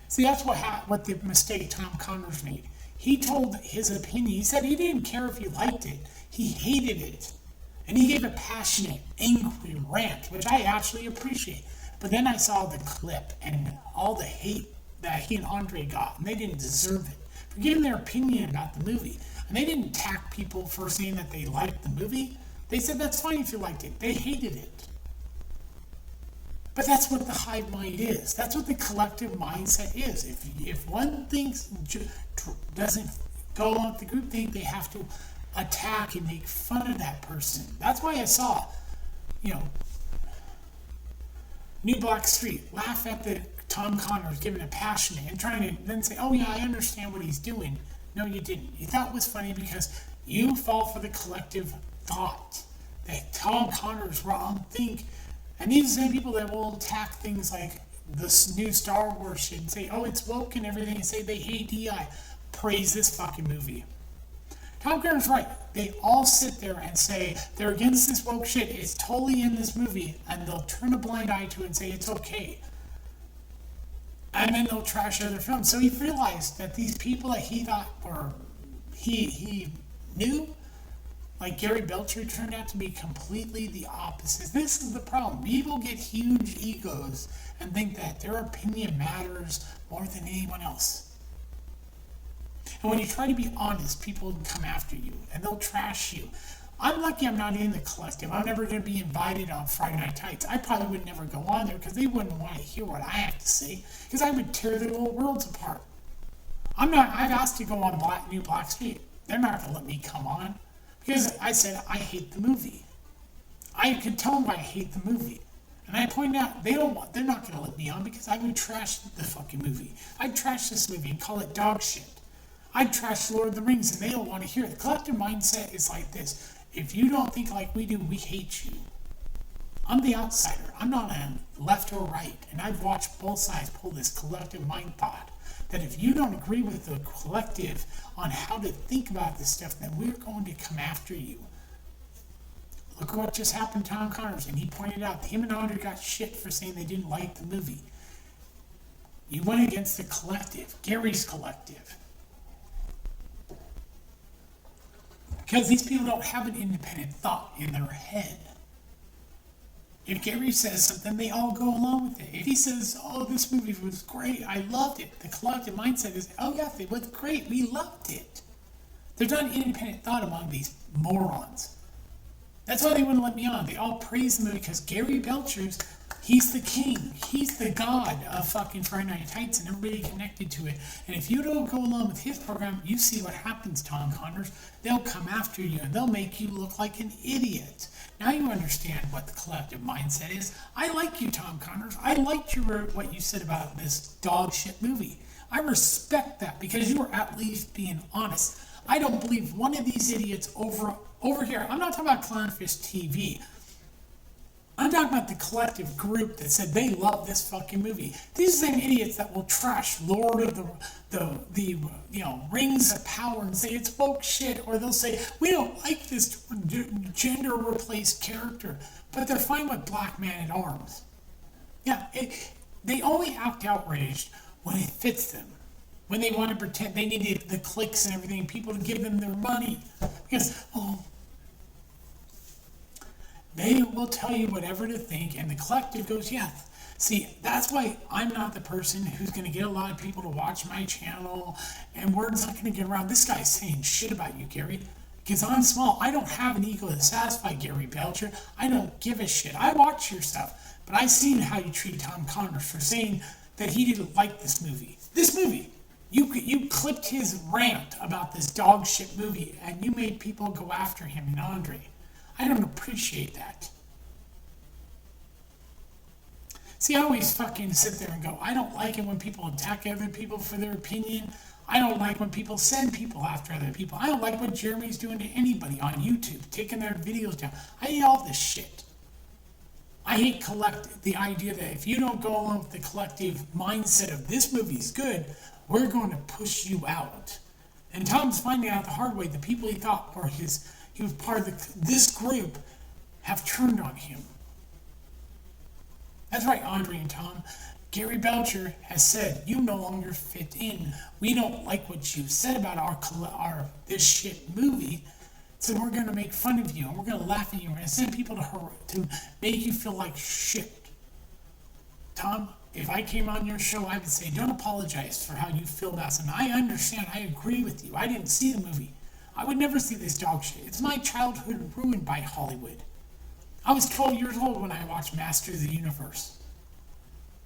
See, that's what the mistake Tom Connors made. He told his opinion. He said he didn't care if you liked it. He hated it. And he gave a passionate, angry rant, which I actually appreciate. But then I saw the clip and all the hate that he and Andre got, and they didn't deserve it for giving their opinion about the movie. And they didn't attack people for saying that they liked the movie. They said that's fine if you liked it. They hated it. But that's what the hive mind is. That's what the collective mindset is. If one thing doesn't go along with the group think, they have to attack and make fun of that person. That's why I saw, New Black Street laugh at the Tom Connors giving a passionate and trying to then say, oh yeah, I understand what he's doing. No, you didn't. You thought it was funny because you fall for the collective thought that Tom Connors wrong think. And these are the same people that will attack things like this new Star Wars shit and say, oh, it's woke and everything, and say they hate DI. Praise this fucking movie. Tom Connors right. They all sit there and say they're against this woke shit. It's totally in this movie, and they'll turn a blind eye to it and say it's okay. And then they'll trash other films. So he realized that these people that he thought were he knew, like Gary Belcher, turned out to be completely the opposite. This is the problem. People get huge egos and think that their opinion matters more than anyone else. And when you try to be honest, people come after you and they'll trash you. I'm lucky I'm not in the collective. I'm never going to be invited on Friday Night Tights. I probably would never go on there because they wouldn't want to hear what I have to say because I would tear their little worlds apart. I've asked to go on New Black Street. They're not going to let me come on because I said I hate the movie. I could tell them why I hate the movie. And I pointed out they're not going to let me on because I would trash the fucking movie. I'd trash this movie and call it dog shit. I'd trash Lord of the Rings and they don't want to hear it. The collective mindset is like this. If you don't think like we do, we hate you. I'm the outsider. I'm not on left or right. And I've watched both sides pull this collective mind thought that if you don't agree with the collective on how to think about this stuff, then we're going to come after you. Look at what just happened to Tom Connors. And he pointed out him and Andre got shit for saying they didn't like the movie. You went against the collective, Gary's collective. Because these people don't have an independent thought in their head. If Gary says something, they all go along with it. If he says, oh, this movie was great, I loved it, the collective mindset is, oh yeah, it was great, we loved it. There's not an independent thought among these morons. That's why they wouldn't let me on. They all praise the movie because Gary Belcher's, he's the king. He's the god of fucking Friday Night Tights and everybody connected to it. And if you don't go along with his program, you see what happens, Tom Connors. They'll come after you and they'll make you look like an idiot. Now you understand what the collective mindset is. I like you, Tom Connors. I liked what you said about this dog shit movie. I respect that because you were at least being honest. I don't believe one of these idiots over here. I'm not talking about Clownfish TV. I'm talking about the collective group that said they love this fucking movie. These are the same idiots that will trash Lord of the Rings of Power and say it's folk shit, or they'll say we don't like this gender replaced character, but they're fine with Black Man at Arms. Yeah, they only act outraged when it fits them. When they want to pretend they need the clicks and everything, people to give them their money. Because, they will tell you whatever to think, and the collective goes, yeah. See, that's why I'm not the person who's going to get a lot of people to watch my channel, and word's not going to get around. This guy's saying shit about you, Gary, because I'm small. I don't have an ego to satisfy Gary Belcher. I don't give a shit. I watch your stuff, but I seen how you treat Tom Connors for saying that he didn't like this movie. This movie. You clipped his rant about this dog shit movie, and you made people go after him and Andre. I don't appreciate that. See, I always fucking sit there and go, I don't like it when people attack other people for their opinion. I don't like when people send people after other people. I don't like what Jeremy's doing to anybody on YouTube, taking their videos down. I hate all this shit. I hate the idea that if you don't go along with the collective mindset of this movie's good, we're going to push you out. And Tom's finding out the hard way. The people he thought were he was part of this group have turned on him. That's right, Andre and Tom. Gary Belcher has said, you no longer fit in. We don't like what you said about this shit movie, so we're going to make fun of you, and we're going to laugh at you, and we're going to send people to make you feel like shit. Tom, if I came on your show, I would say, don't apologize for how you feel about something. I understand. I agree with you. I didn't see the movie. I would never see this dog shit. It's my childhood ruined by Hollywood. I was 12 years old when I watched Master of the Universe.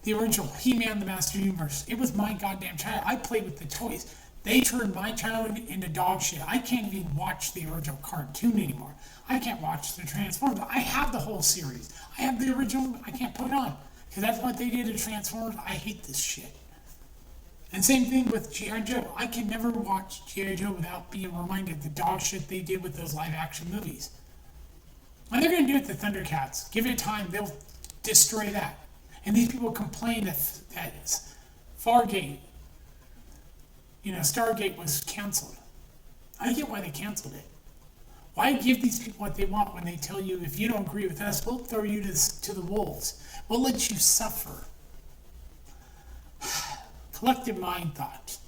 The original He-Man, the Master of the Universe. It was my goddamn child. I played with the toys. They turned my childhood into dog shit. I can't even watch the original cartoon anymore. I can't watch the Transformers. I have the whole series. I have the original. I can't put it on. Because that's what they did to Transformers. I hate this shit. And same thing with G.I. Joe. I can never watch G.I. Joe without being reminded of the dog shit they did with those live action movies. And they're going to do it to Thundercats. Give it time, they'll destroy that. And these people complain that Fargate, Stargate was canceled. I get why they canceled it. Why give these people what they want when they tell you, if you don't agree with us, we'll throw you to the wolves. We'll let you suffer. Collective mind thought.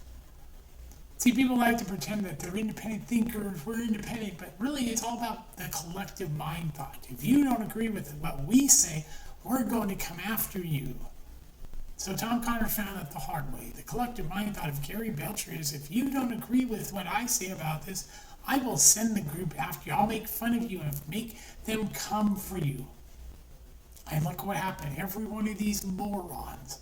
See, people like to pretend that they're independent thinkers, we're independent, but really it's all about the collective mind thought. If you don't agree with what we say, we're going to come after you. So Tom Connor found out the hard way. The collective mind thought of Gary Belcher is, if you don't agree with what I say about this, I will send the group after you. I'll make fun of you and make them come for you. And look what happened. Every one of these morons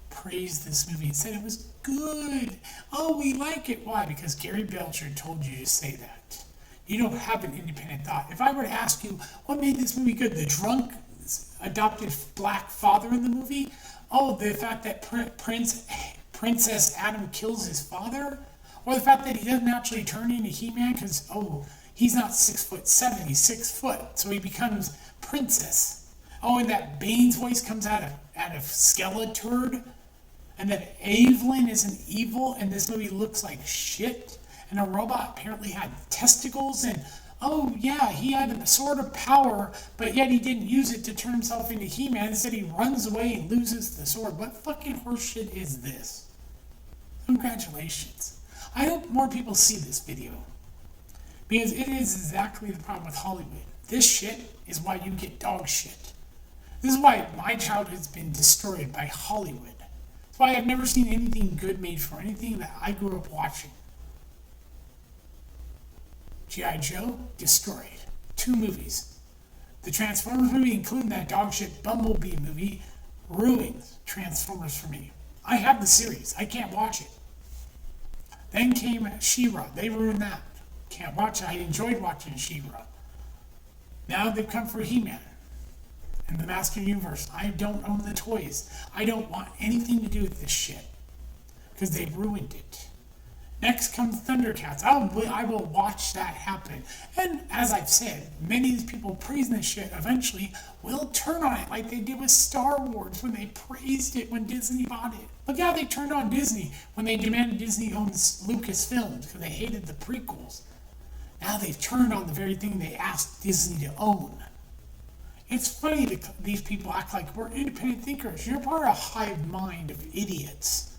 praised this movie and said it was good. Oh, we like it. Why? Because Gary Belcher told you to say that. You don't have an independent thought. If I were to ask you what made this movie good, the drunk adopted black father in the movie? Oh, the fact that Princess Adam kills his father? Or the fact that he doesn't actually turn into He-Man because, oh, he's not 6'7", he's 6 foot, so he becomes Princess. Oh, and that Bane's voice comes out of Skeleturd, and that Evelyn isn't evil, and this movie looks like shit, and a robot apparently had testicles, and oh yeah, he had a sword of power, but yet he didn't use it to turn himself into He-Man. Instead he runs away and loses the sword. What fucking horseshit is this? Congratulations. I hope more people see this video, because it is exactly the problem with Hollywood. This shit is why you get dog shit. This is why my childhood's been destroyed by Hollywood. That's why I've never seen anything good made for anything that I grew up watching. G.I. Joe, destroyed. 2 movies. The Transformers movie, including that dog shit Bumblebee movie, ruins Transformers for me. I have the series. I can't watch it. Then came She-Ra. They ruined that. Can't watch it. I enjoyed watching She-Ra. Now they've come for He-Man and the Master Universe. I don't own the toys. I don't want anything to do with this shit because they ruined it. Next comes Thundercats. I will watch that happen. And as I've said, many of these people praising this shit eventually will turn on it like they did with Star Wars when they praised it when Disney bought it. Look how they turned on Disney when they demanded Disney owns Lucasfilms because they hated the prequels. Now they've turned on the very thing they asked Disney to own. It's funny that these people act like we're independent thinkers. You're part of a hive mind of idiots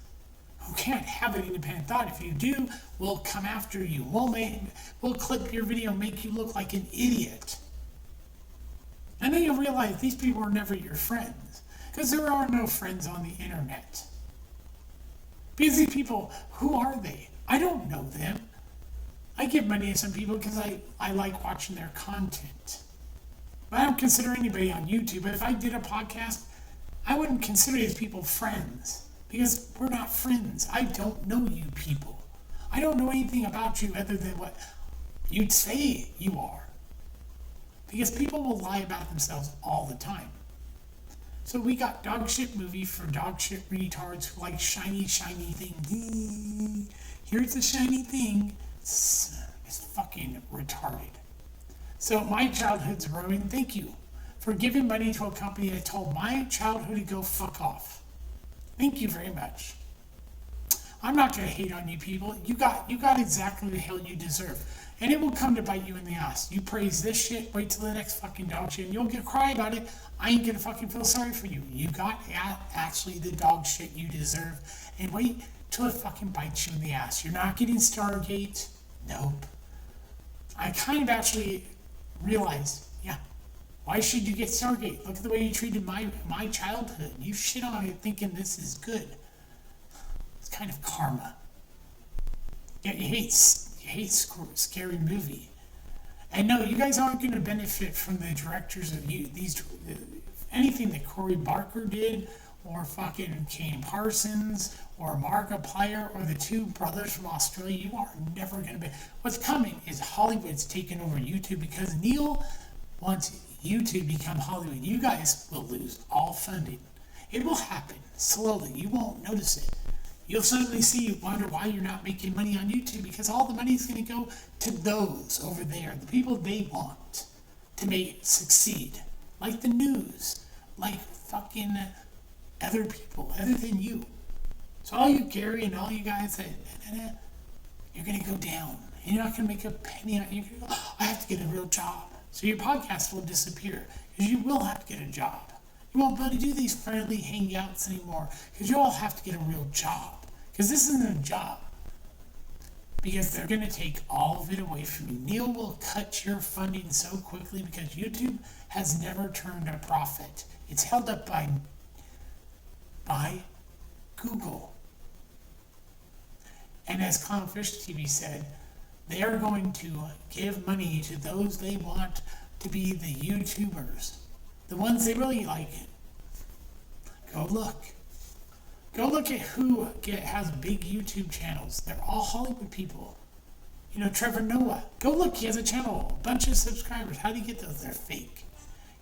who can't have an independent thought. If you do, we'll come after you. We'll clip your video and make you look like an idiot. And then you'll realize these people are never your friends, because there are no friends on the internet. Because these people, who are they? I don't know them. I give money to some people because I like watching their content. But I don't consider anybody on YouTube. But if I did a podcast, I wouldn't consider these people friends. Because we're not friends. I don't know you people. I don't know anything about you other than what you'd say you are. Because people will lie about themselves all the time. So we got dog shit movie for dog shit retards who like shiny, shiny thing. Here's the shiny thing. It's fucking retarded. So my childhood's ruined. Thank you for giving money to a company that told my childhood to go fuck off. Thank you very much. I'm not going to hate on you people. You got exactly the hell you deserve. And it will come to bite you in the ass. You praise this shit, wait till the next fucking dog shit, and you'll cry about it. I ain't going to fucking feel sorry for you. You got actually the dog shit you deserve. And wait till it fucking bites you in the ass. You're not getting Stargate. Nope. I kind of actually realized, yeah, why should you get Stargate? Look at the way you treated my childhood. You shit on it thinking this is good. It's kind of karma. Yeah, you hate scary movie. And no, you guys aren't going to benefit from the directors of anything that Corey Barker did, or fucking Kane Parsons, or Markiplier, or the 2 brothers from Australia. You are never going to be. What's coming is Hollywood's taking over YouTube because Neil wants YouTube become Hollywood. You guys will lose all funding. It will happen slowly. You won't notice it. You'll suddenly wonder why you're not making money on YouTube, because all the money is going to go to those over there, the people they want to make it succeed. Like the news, like fucking other people, other than you. So all you Gary and all you guys, you're going to go down. You're not going to make a penny. You're going to go, I have to get a real job. So your podcast will disappear because you will have to get a job. You won't be able to do these friendly hangouts anymore because you all have to get a real job. Because this isn't a job. Because they're going to take all of it away from you. Neil will cut your funding so quickly because YouTube has never turned a profit. It's held up by Google. And as Clownfish TV said, they are going to give money to those they want to be the YouTubers, the ones they really like. Go look. Go look at who has big YouTube channels. They're all Hollywood people. You know, Trevor Noah. Go look, he has a channel, a bunch of subscribers. How do you get those? They're fake.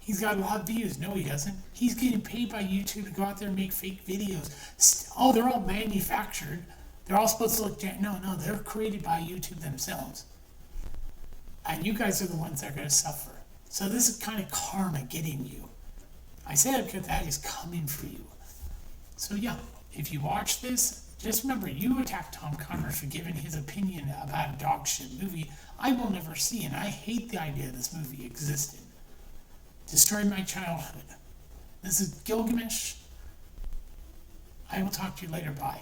He's got a lot of views. No, he doesn't. He's getting paid by YouTube to go out there and make fake videos. Oh, they're all manufactured. They're all supposed to look... No, they're created by YouTube themselves. And you guys are the ones that are going to suffer. So this is kind of karma getting you. I say that because that is coming for you. So yeah, if you watch this, just remember, you attacked Tom Connors for giving his opinion about a dog shit movie I will never see, and I hate the idea this movie existed. Destroyed my childhood. This is Gilgamesh. I will talk to you later. Bye.